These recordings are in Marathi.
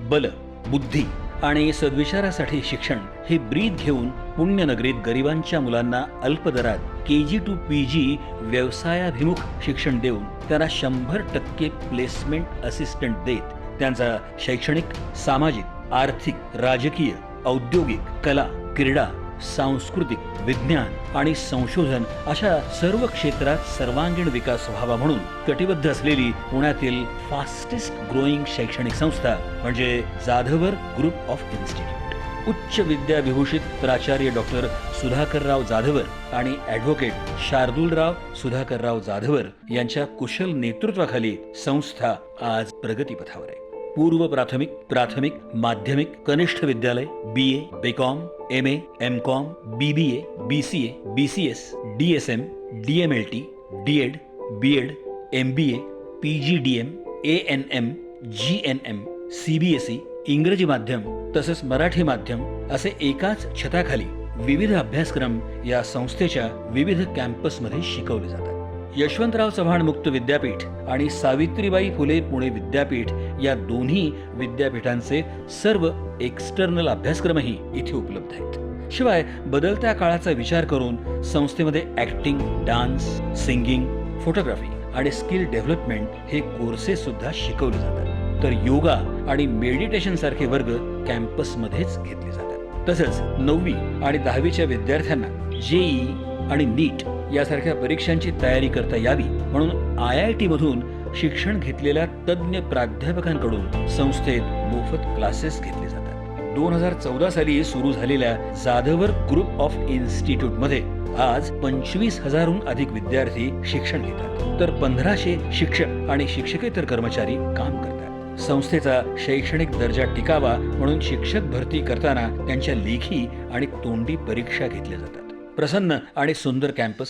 बल, बुद्धी आणि सद्विचारासाठी शिक्षण हे ब्रीद घेऊन पुण्यनगरीत गरिबांच्या मुलांना अल्प दरात KG to PG व्यवसायाभिमुख शिक्षण देऊन त्यांना 100% प्लेसमेंट असिस्टंट देत त्यांचा शैक्षणिक, सामाजिक, आर्थिक, राजकीय, औद्योगिक, कला, क्रीडा, सांस्कृतिक, विज्ञान आणि संशोधन अशा सर्व क्षेत्रात सर्वांगीण विकास व्हावा म्हणून कटिबद्ध असलेली पुण्यातील फास्टेस्ट ग्रोईंग शैक्षणिक संस्था म्हणजे जाधवर ग्रुप ऑफ इन्स्टिट्यूट। उच्च विद्याविभूषित प्राचार्य डॉक्टर सुधाकरराव जाधवर आणि ॲडव्होकेट शार्दूलराव सुधाकरराव जाधवर यांच्या कुशल नेतृत्वाखाली संस्था आज प्रगतीपथावर आहे। पूर्व प्राथमिक, प्राथमिक, माध्यमिक, कनिष्ठ विद्यालय, BA, BCom, MA, MCom, BBA, BCA, BCS, DSM, DMLT, DEd, BEd, MBA, PGDM, ANM, GNM, CBSE, इंग्रजी माध्यम तसंच मराठी माध्यम असे एकाच छताखाली विविध अभ्यासक्रम या संस्थेच्या विविध कॅम्पसमध्ये शिकवले जातात। यशवंतराव चव्हाण मुक्त विद्यापीठ आणि सावित्रीबाई फुले पुणे विद्यापीठ या दोन्ही विद्यापीठांचे सर्व एक्सटर्नल अभ्यासक्रमही इथे उपलब्ध आहेत। शिवाय बदलत्या काळाचा विचार करून संस्थेमध्ये ऍक्टिंग, डान्स, सिंगिंग, फोटोग्राफी आणि स्किल डेव्हलपमेंट हे कोर्सेस सुद्धा शिकवले जातात। तर योगा आणि मेडिटेशन सारखे वर्ग कॅम्पसमध्येच घेतले जातात। तसंच 9वी आणि 10वीच्या विद्यार्थ्यांना JEE आणि NEET यासारख्या परीक्षांची तयारी करता यावी म्हणून IIT मधून शिक्षण घेतलेल्या तज्ञ प्राध्यापकांकडून संस्थेत मोफत क्लासेस घेतले जातात। 2014 साली सुरू झालेल्या जाधवर ग्रुप ऑफ इन्स्टिट्यूट मध्ये आज 25,000हून अधिक विद्यार्थी शिक्षण घेतात, तर 1500 शिक्षक आणि शिक्षकेतर कर्मचारी काम करतात। संस्थेचा शैक्षणिक दर्जा टिकावा म्हणून शिक्षक भरती करताना त्यांच्या लेखी आणि तोंडी परीक्षा घेतल्या जातात। प्रसन्न आणि सुंदर कॅम्पस,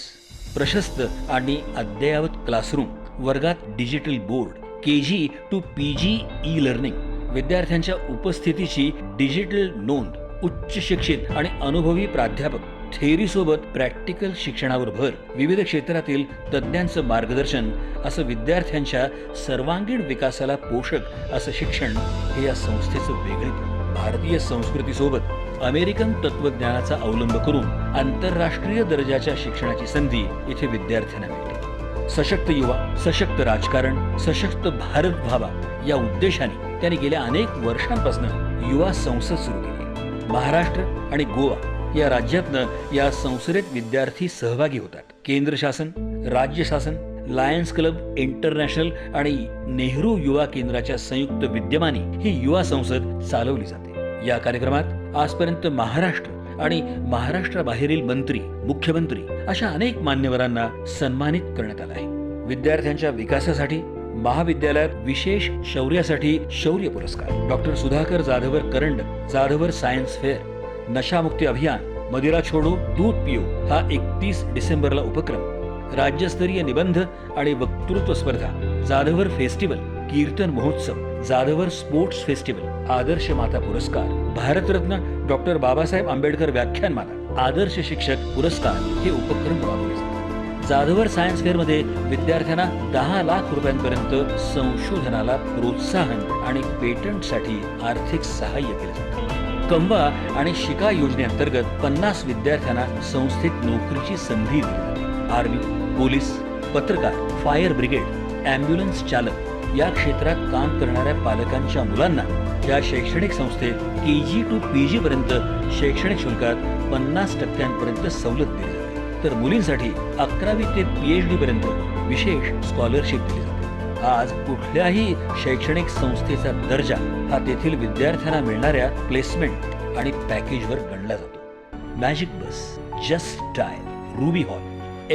प्रशस्त आणि अद्ययावत क्लासरूम, वर्गात digital board, KG to PG e-learning, विद्यार्थ्यांच्या उपस्थितीची डिजिटल नोंद, उच्च शिक्षित आणि अनुभवी प्राध्यापक, थेअरी सोबत प्रॅक्टिकल शिक्षणावर भर, विविध क्षेत्रातील तज्ञांचं मार्गदर्शन असं विद्यार्थ्यांच्या सर्वांगीण विकासाला पोषक असं शिक्षण हे या संस्थेचं वेगळेपण। भारतीय संस्कृतीसोबत अमेरिकन तत्वज्ञानाचा अवलंब करून आंतरराष्ट्रीय दर्जाच्या शिक्षणाची संधी इथे विद्यार्थ्यांना मिळते। सशक्त युवा, सशक्त राजकारण, सशक्त भारत व्हावा या उद्देशाने त्यांनी गेल्या अनेक वर्षांपासून युवा संसद सुरू केली। महाराष्ट्र आणि गोवा या राज्यातनं या संसदेत विद्यार्थी सहभागी होतात। केंद्र शासन, राज्य शासन, लायन्स क्लब इंटरनॅशनल आणि नेहरू युवा केंद्राच्या संयुक्त विद्यमाने ही युवा संसद चालवली जाते। या कार्यक्रमात आजपर्यंत महाराष्ट्र आणि महाराष्ट्राबाहेरील मंत्री, मुख्यमंत्री अशा अनेक मान्यवरांना सन्मानित करण्यात आलं आहे। विद्यार्थ्यांच्या विकासासाठी महाविद्यालयात विशेष शौर्यासाठी शौर्य पुरस्कार, डॉक्टर सुधाकर जाधवर करंड जाधवर सायन्स फेअर, नशामुक्ती अभियान, मदिरा छोडो दूध पिओ हा 31 डिसेंबरला उपक्रम, राज्यस्तरीय निबंध आणि वक्तृत्व स्पर्धा, जाधवर फेस्टिवल, कीर्तन महोत्सव, जाधवर स्पोर्ट्स फेस्टिवल, आदर्श माता पुरस्कार, भारतरत्न डॉक्टर बाबासाहेब आंबेडकर व्याख्यानमाला, आदर्श शिक्षक पुरस्कार हे उपक्रम राबवले जातात। जाधवर सायन्स फेअर मध्ये विद्यार्थ्यांना 10 लाख रुपयांपर्यंत संशोधनाला प्रोत्साहन आणि पेटंटसाठी आर्थिक सहाय्य केले जाते। कंबा आणि शिका योजनेअंतर्गत 50 विद्यार्थ्यांना संस्थेत नोकरीची संधी दिली जाते। आर्मी, पोलीस, पत्रकार, फायर ब्रिगेड, ॲम्ब्युलन्स चालक या क्षेत्रात काम करणाऱ्या पालकांच्या मुलांना या शैक्षणिक संस्थेत KG to PG पर्यंत शैक्षणिक शुल्कात 50% सवलत दिली जाते, तर मुलींसाठी 11वी ते PhD पर्यंत विशेष स्कॉलरशिप दिली जाते। आज कुठल्याही शैक्षणिक संस्थेचा दर्जा हा तेथील विद्यार्थ्यांना मिळणाऱ्या प्लेसमेंट आणि पॅकेजवर गणला जातो। Magic Bus, Just Dial, Ruby Hall,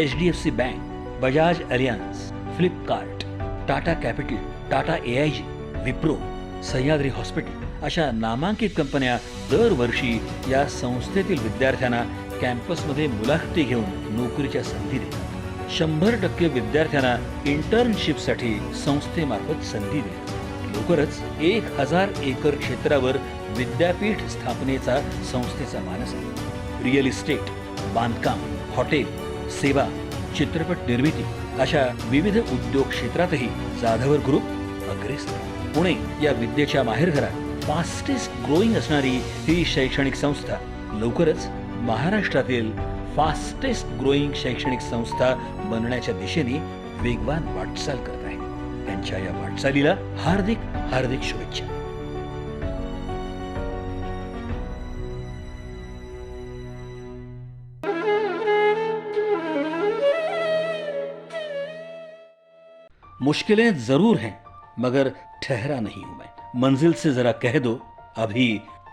HDFC bank, Bajaj Allianz, Flipkart, Tata Capital, Tata AIG, Wipro, Sahyadri hospital अशा नामांकित कंपन्या दरवर्षी या संस्थेतील विद्यार्थ्यांना कॅम्पसमध्ये मुलाखती घेऊन नोकरीच्या संधी देतात। 100% विद्यार्थ्यांना इंटर्नशिपसाठी संस्थेमार्फत संधी देतात। लवकरच 1000 एकर क्षेत्रावर विद्यापीठ स्थापनेचा संस्थेचा मानस आहे। रिअल इस्टेट, बांधकाम, हॉटेल, सेवा, चित्रपट निर्मिती अशा विविध उद्योग क्षेत्रातही जाधवर ग्रुप अग्रेसर। पुणे या विद्येच्या माहेरघरात फास्टेस्ट ग्रोईंग असणारी ही शैक्षणिक संस्था लवकरच महाराष्ट्रातील फास्टेस्ट ग्रोईंग शैक्षणिक संस्था बनण्याच्या दिशेने वेगवान वाटचाल करत आहे. त्यांच्या या वाटचालीला हार्दिक हार्दिक शुभेच्छा. मुश्किलें जरूर हैं मगर ठहरा नहीं हूं मैं. मंजिल से जरा कह दो अभी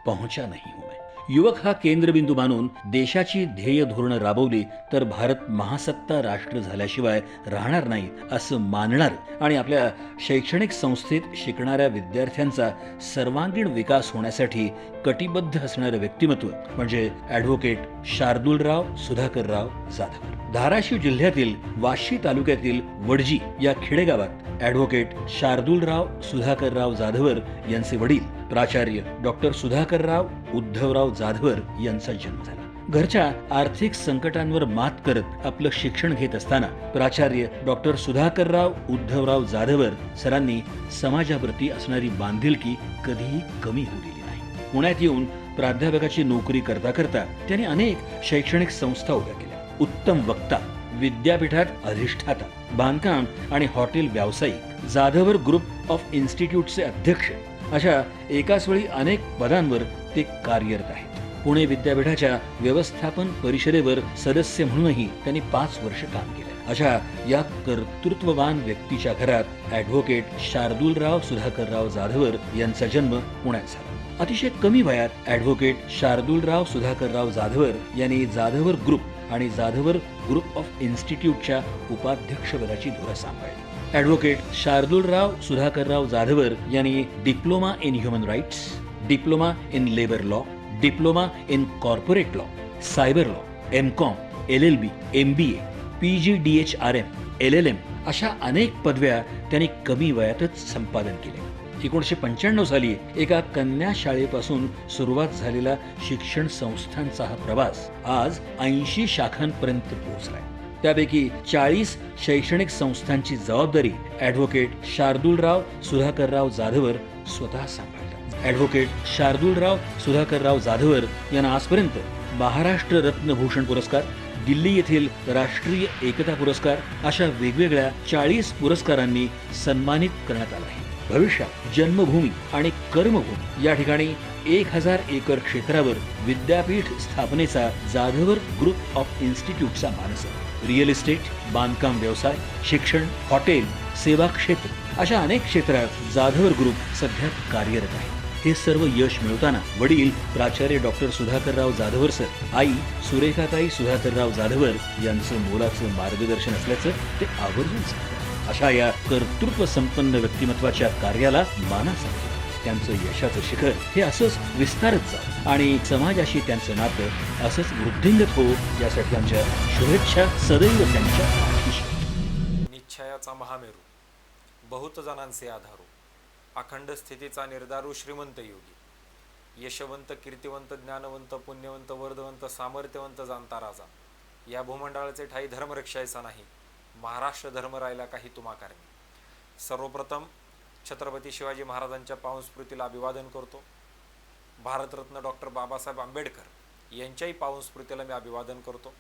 पहुंचा नहीं हूं मैं. युवक हा केंद्रबिंदू मानून देशाची ध्येय धोरणं राबवली तर भारत महासत्ता राष्ट्र झाल्याशिवाय राहणार नाही असं मानणार आणि आपल्या शैक्षणिक संस्थेत शिकणाऱ्या विद्यार्थ्यांचा सर्वांगीण विकास होण्यासाठी कटिबद्ध असणारं व्यक्तिमत्व म्हणजे ॲडव्होकेट शार्दूलराव सुधाकरराव जाधव. धाराशिव जिल्ह्यातील वाशी तालुक्यातील वडजी या खेडेगावात ॲडव्होकेट शार्दूलराव सुधाकरराव जाधवर यांचे वडील प्राचार्य डॉक्टर सुधाकरराव उद्धवराव जाधवर यांचा जन्म झाला. घरच्या आर्थिक संकटांवर मात करत आपलं शिक्षण घेत असताना प्राचार्य डॉक्टर सुधाकरराव उद्धवराव जाधवर सरांनी समाजाप्रती असणारी बांधिलकी कधीही कमी होऊ दिली नाही. पुण्यात येऊन प्राध्यापकाची नोकरी करता करता त्यांनी अनेक शैक्षणिक संस्था उभ्या केल्या. उत्तम वक्ता, विद्यापीठात अधिष्ठाता, बांधकाम आणि हॉटेल व्यावसायिक, जाधवर ग्रुप ऑफ इन्स्टिट्यूटचे अध्यक्ष अशा एकाच वेळी अनेक पदांवर ते कार्यरत आहेत. पुणे विद्यापीठाच्या व्यवस्थापन परिषदेवर सदस्य म्हणूनही त्यांनी 5 वर्ष काम केले. अशा या कर्तृत्ववान व्यक्तीच्या घरात ॲडव्होकेट शार्दूलराव सुधाकरराव जाधवर यांचा जन्म पुण्यात झाला. अतिशय कमी वयात ॲडव्होकेट शार्दूलराव सुधाकरराव जाधवर यांनी जाधवर ग्रुप आणि जाधवर ग्रुप ऑफ इन्स्टिट्यूटच्या उपाध्यक्षपदाची धुरा सांभाळली. ॲडव्होकेट शार्दूलराव सुधाकरराव जाधवर यांनी diploma in human rights, diploma in labour law, diploma in corporate law, cyber law, MCom, LLB, MBA, PGDHRM, LLM अशा अनेक पदव्या त्यांनी कमी वयातच संपादन केले. 1995 साली एका कन्या शाळेपासून सुरुवात झालेला शिक्षण संस्थांचा हा प्रवास आज 80 शाखांपर्यंत पोहोचलाय. त्यापैकी 40 शैक्षणिक संस्थांची जबाबदारी ॲडव्होकेट शार्दूलराव सुधाकरराव जाधवर स्वतः सांभाळतात. ॲडव्होकेट शार्दूलराव सुधाकरराव जाधवर यांना आजपर्यंत महाराष्ट्र रत्नभूषण पुरस्कार, दिल्ली येथील राष्ट्रीय एकता पुरस्कार अशा वेगवेगळ्या 40 पुरस्कारांनी सन्मानित करण्यात आलं आहे. भविष्यात जन्मभूमी आणि कर्मभूमी या ठिकाणी 1000 एकर क्षेत्रावर विद्यापीठ स्थापनेचा जाधवर ग्रुप ऑफ इन्स्टिट्यूटचा मानस आहे. रिअल इस्टेट, बांधकाम व्यवसाय, शिक्षण, हॉटेल, सेवा क्षेत्र अशा अनेक क्षेत्रात जाधवर ग्रुप सध्या कार्यरत आहे. हे सर्व यश मिळवताना वडील प्राचार्य डॉक्टर सुधाकरराव जाधवर सर, आई सुरेखाताई सुधाकरराव जाधवर यांचं मोलाचं मार्गदर्शन असल्याचं ते आवर्जून सांगतात. अशा या कर्तृत्व संपन्न व्यक्तिमत्वाच्या कार्याला मानाचा त्यांचं यशाचं शिखर हे असंच विस्तारत जावं आणि समाजाशी त्यांचं नातं असंच वृद्धिंगत हो यासाठी आमच्या शुभेच्छा सदैव त्यांच्या पाठीशी. निश्चयाचा महामेरू, बहुत जणांचे आधारू, अखंड स्थितीचा निर्धारू, श्रीमंत योगी, यशवंत, कीर्तिवंत, ज्ञानवंत, पुण्यवंत, वर्धवंत, सामर्थ्यवंत जाणता राजा, या भूमंडळाचे ठाई धर्मरक्षायचा नाही, महाराष्ट्र धर्म राहिला काही तुम्हा कारणी. सर्वप्रथम छत्रपती शिवाजी महाराजांच्या पावन स्मृतीला अभिवादन करतो. भारतरत्न डॉक्टर बाबासाहेब आंबेडकर यांच्याही पावन स्मृतीला मी अभिवादन करतो.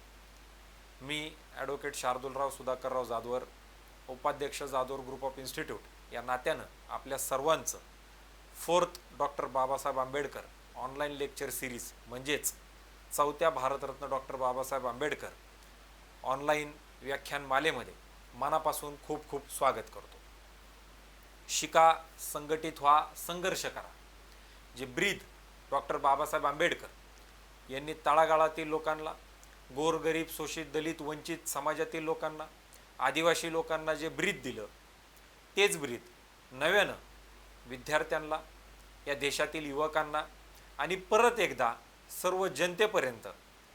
मी ॲडव्होकेट शार्दूलराव सुधाकरराव जाधवर, उपाध्यक्ष जाधवर ग्रुप ऑफ इन्स्टिट्यूट या नात्यानं आपल्या सर्वांचं 4th doctor Babasaheb Ambedkar online lecture series म्हणजेच 4थ्या भारतरत्न डॉक्टर बाबासाहेब आंबेडकर ऑनलाईन व्याख्यानमालेमध्ये मनापासून खूप खूप स्वागत करतो. शिका, संघटित व्हा, संघर्ष करा. जे ब्रीद डॉक्टर बाबासाहेब आंबेडकर यांनी तळागाळातील लोकांना, गोरगरीब, शोषित, दलित, वंचित समाजातील लोकांना, आदिवासी लोकांना जे ब्रीद दिलं तेच ब्रीद नव्यानं विद्यार्थ्यांना, या देशातील युवकांना आणि परत एकदा सर्व जनतेपर्यंत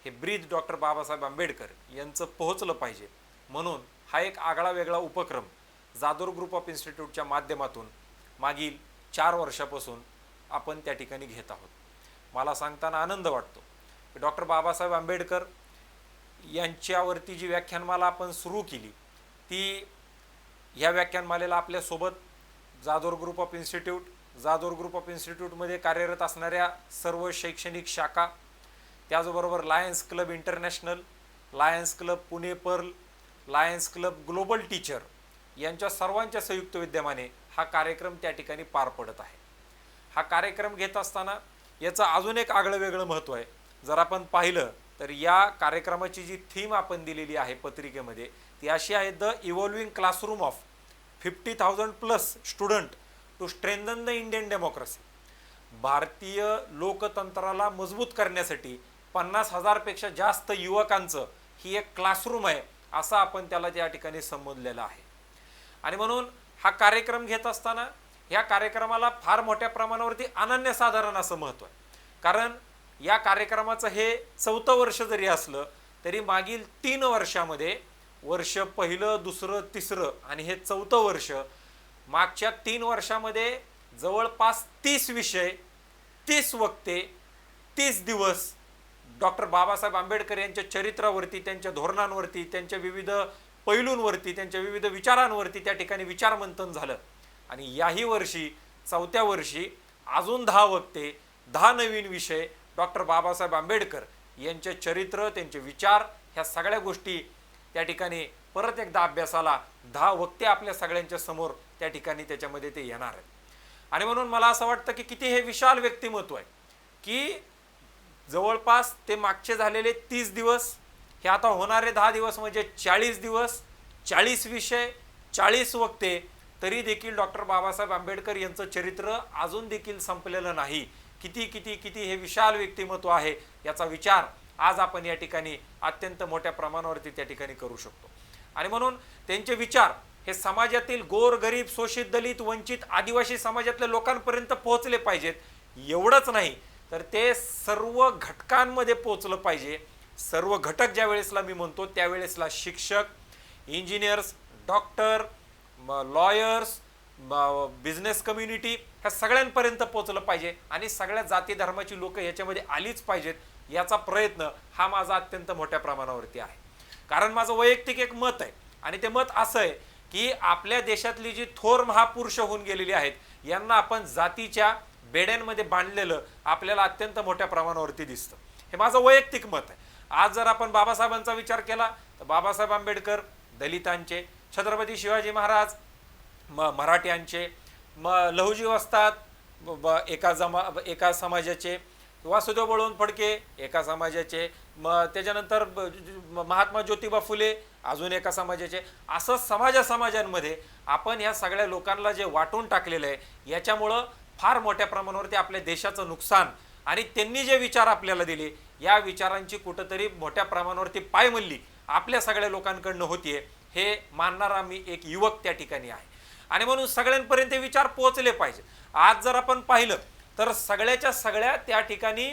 हे ब्रीद डॉक्टर बाबासाहेब आंबेडकर यांचं पोहोचलं पाहिजे म्हणून हा एक आगळा वेगळा उपक्रम जाधवर ग्रुप ऑफ इन्स्टिट्यूटच्या माध्यमातून मागील 4 वर्षापासून आपण त्या ठिकाणी घेत आहोत. मला सांगताना आनंद वाटतो की डॉक्टर बाबासाहेब आंबेडकर यांच्यावरती जी व्याख्यानमाला आपण सुरू केली ती ह्या व्याख्यानमालेला आपल्यासोबत Jadhavar group of institute Jadhavar group of इन्स्टिट्यूटमध्ये कार्यरत असणाऱ्या सर्व शैक्षणिक शाखा, त्याचबरोबर Lions club international, Lions club Pune Pearl, Lions club global teacher यांच्या सर्वांच्या संयुक्त विद्यमाने हा कार्यक्रम त्या ठिकाणी पार पडत आहे. हा कार्यक्रम घेत असताना याचं अजून एक आगळं वेगळं महत्त्व आहे. जर आपण पाहिलं तर या कार्यक्रमाची जी थीम आपण दिलेली आहे पत्रिकेमध्ये ती अशी आहे, the evolving classroom of 50,000+ student to strengthen the Indian democracy. भारतीय लोकतंत्राला मजबूत करण्यासाठी 50,000पेक्षा जास्त युवकांचं ही एक क्लासरूम आहे असं आपण त्याला त्या ठिकाणी संबोधलेलं आहे. आणि म्हणून हा कार्यक्रम घेत असताना ह्या कार्यक्रमाला फार मोठ्या प्रमाणावरती अनन्यसाधारण असं महत्त्व आहे. कारण या कार्यक्रमाचं हे 4थं वर्ष जरी असलं तरी मागील 3 वर्षामध्ये, वर्ष पहिलं, दुसरं, तिसरं आणि हे 4थं वर्ष, मागच्या 3 वर्षामध्ये जवळपास 30 विषय, 30 वक्ते, 30 दिवस डॉक्टर बाबासाहेब आंबेडकर यांच्या चरित्रावरती, त्यांच्या धोरणांवरती, त्यांच्या विविध पैलूंवरती, त्यांच्या विविध विचारांवरती त्या ठिकाणी विचारमंथन झालं. आणि याही वर्षी 4थ्या वर्षी अजून 10 वक्ते, 10 नवीन विषय, डॉक्टर बाबासाहेब आंबेडकर यांचे चरित्र, त्यांचे विचार, ह्या सगळ्या गोष्टी त्या ठिकाणी परत एकदा अभ्यासाला 10 वक्ते आपल्या सगळ्यांच्या समोर त्या ठिकाणी त्याच्यामध्ये ते येणार आहेत. आणि म्हणून मला असं वाटतं की किती हे विशाल व्यक्तिमत्व आहे की जवळपास ते मागचे झालेले 30 दिवस, हे आता होणारे 10 दिवस म्हणजे 40 दिवस, 40 विषय, 40 वक्ते, तरी देखील डॉक्टर बाबासाहेब आंबेडकर यांचं चरित्र अजून देखील संपलेलं नाही. किती किती किती हे विशाल व्यक्तिमत्व आहे याचा विचार आज आपण या ठिकाणी अत्यंत मोठ्या प्रमाणावरती त्या ठिकाणी करू शकतो. आणि म्हणून त्यांचे विचार हे समाजातील गोर गरीब, शोषित, दलित, वंचित, आदिवासी समाजातल्या लोकांपर्यंत पोहोचले पाहिजेत. एवढंच नाही तर ते सर्व घटकांमध्ये पोहोचलं पाहिजे. सर्व घटक ज्या वेळेसला मी म्हणतो त्यावेळेसला शिक्षक, engineers, doctor, lawyers, business community ह्या सगळ्यांपर्यंत पोहोचलं पाहिजे आणि सगळ्या जाती धर्माची लोक याच्यामध्ये आलीच पाहिजेत. याचा प्रयत्न हा माझा अत्यंत मोठ्या प्रमाणावरती आहे. कारण माझं वैयक्तिक एक मत आहे आणि ते मत असं आहे की आपल्या देशातली जी थोर महापुरुष होऊन गेलेली आहेत यांना आपण जातीच्या बेड्यांमध्ये बांधलेलं आपल्याला अत्यंत मोठ्या प्रमाणावरती दिसतं. हे माझं वैयक्तिक मत आहे. आज जर आपण बाबासाहेबांचा विचार केला तर बाबासाहेब आंबेडकर दलितांचे, छत्रपती शिवाजी महाराज मराठ्यांचे, लहुजी वस्ताद एका समाजाचे, वासुदेव बळवंत फडके एका समाजाचे, त्याच्यानंतर महात्मा ज्योतिबा फुले अजून एका समाजाचे. असं समाजांमध्ये आपण ह्या सगळ्या लोकांना जे वाटून टाकलेलं आहे याच्यामुळं फार मोठ्या प्रमाणावरती आपल्या देशाचं नुकसान आणि त्यांनी जे विचार आपल्याला दिले या विचारांची कुठंतरी मोठ्या प्रमाणावरती पायमल्ली आपल्या सगळ्या लोकांकडनं होतीये हे मानणारा मी एक युवक त्या ठिकाणी आहे. आणि म्हणून सगळ्यांपर्यंत विचार पोहोचले पाहिजे. आज जर आपण पाहिलं तर सगळ्याच्या सगळ्या त्या ठिकाणी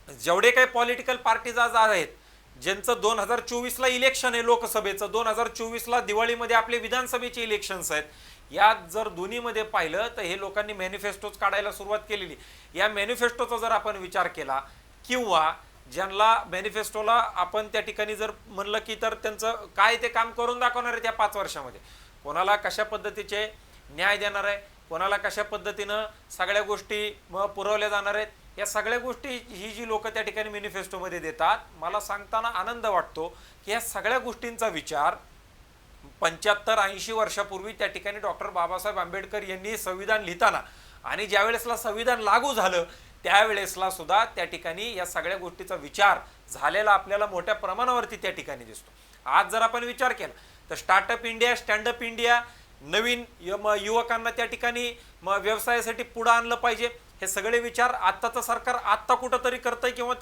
जेवढे काही पॉलिटिकल पार्टीज आज आहेत ज्यांचं 2024ला इलेक्शन आहे लोकसभेचं, 2024ला दिवाळीमध्ये आपले विधानसभेचे इलेक्शन्स आहेत, यात जर दोन्हीमध्ये पाहिलं तर हे लोकांनी मॅनिफेस्टोज काढायला सुरुवात केलेली. या मॅनिफेस्टोचा जर आपण विचार केला किंवा ज्यांना मॅनिफेस्टोला आपण त्या ठिकाणी जर म्हणलं की तर त्यांचं काय ते काम करून दाखवणार आहे त्या 5 वर्षामध्ये, कोणाला कशा पद्धतीचे न्याय देणार आहे, कोणाला कशा पद्धतीनं सगळ्या गोष्टी पुरवल्या जाणार आहेत, या सगळ्या गोष्टी ही जी लोक त्या ठिकाणी मॅनिफेस्टोमध्ये देतात, मला सांगताना आनंद वाटतो की या सगळ्या गोष्टींचा विचार 75-80 वर्षापूर्वी त्या ठिकाणी डॉक्टर बाबासाहेब आंबेडकर यांनी संविधान लिहिताना आणि ज्या वेळेसला संविधान लागू झालं त्यावेळेसला सुद्धा त्या ठिकाणी या सगळ्या गोष्टीचा विचार झालेला आपल्याला मोठ्या प्रमाणावरती त्या ठिकाणी दिसतो. आज जर आपण विचार केला तर स्टार्टअप इंडिया, स्टँडअप इंडिया, नवीन युवकांना त्या ठिकाणी व्यवसायासाठी पुढे आणलं पाहिजे, हे सगळे विचार आत्ताचं सरकार आत्ता कुठंतरी करतंय किंवा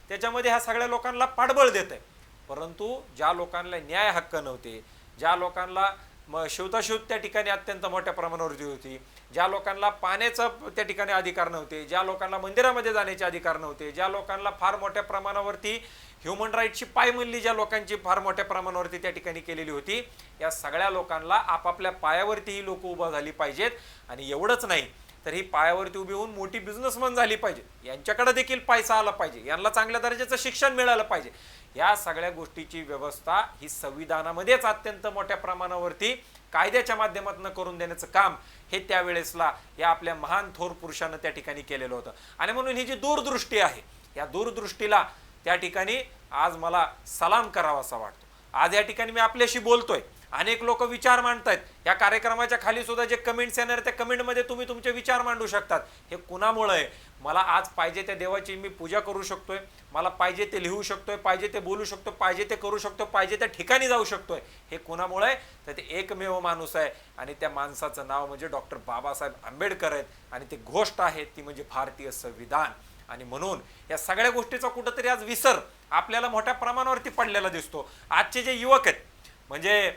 त्याच्यामध्ये ह्या सगळ्या लोकांना पाठबळ देत आहे. परंतु ज्या लोकांना न्याय हक्क नव्हते, ज्या लोकांना शिवताशिवत त्या ठिकाणी अत्यंत मोठ्या प्रमाणावरती होती, ज्या लोकांना पाण्याचा त्या ठिकाणी अधिकार नव्हते, ज्या लोकांना मंदिरामध्ये जाण्याचे अधिकार नव्हते, ज्या लोकांना फार मोठ्या प्रमाणावरती ह्युमन राईटची पायमल्ली ज्या लोकांची फार मोठ्या प्रमाणावरती त्या ठिकाणी केलेली होती, या सगळ्या लोकांना आपापल्या पायावरती ही लोक उभा झाली पाहिजेत. आणि एवढंच नाही तर ही पायावरती उभी होऊन मोठी बिझनेसमॅन झाली पाहिजे, यांच्याकडे देखील पैसा आला पाहिजे, यांना चांगल्या दर्जाचं शिक्षण मिळालं पाहिजे, या सगळ्या गोष्टीची व्यवस्था ही संविधानामध्येच अत्यंत मोठ्या प्रमाणावरती कायद्याच्या माध्यमातून करून देण्याचं काम हे त्यावेळेसला या आपल्या महान थोर पुरुषानं त्या ठिकाणी केलेलं होतं. आणि म्हणून ही जी दूरदृष्टी आहे, या दूरदृष्टीला त्या ठिकाणी आज मला सलाम करावासा वाटतो. आज या ठिकाणी मी आपल्याशी बोलतोय, अनेक लोक विचार मांडतायत. या कार्यक्रमाच्या खाली सुद्धा जे कमेंट्स येणार त्या कमेंटमध्ये तुम्ही तुमचे विचार मांडू शकतात. हे कुणामुळे आहे? मला आज पाहिजे त्या देवाची मी पूजा करू शकतोय, मला पाहिजे ते लिहू शकतोय, पाहिजे ते बोलू शकतो, पाहिजे ते करू शकतो, पाहिजे त्या ठिकाणी जाऊ शकतोय. हे कुणामुळे आहे? तर ते एकमेव माणूस आहे आणि त्या माणसाचं नाव म्हणजे डॉक्टर बाबासाहेब आंबेडकर आहेत. आणि ती गोष्ट आहे ती म्हणजे भारतीय संविधान. आणि म्हणून या सगळ्या गोष्टीचा कुठंतरी आज विसर आपल्याला मोठ्या प्रमाणावरती पडलेला दिसतो. आजचे जे युवक आहेत, म्हणजे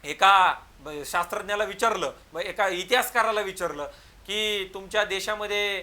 एका शास्त्रज्ञाला विचारलं, एका इतिहासकाराला विचारलं की तुमच्या देशामध्ये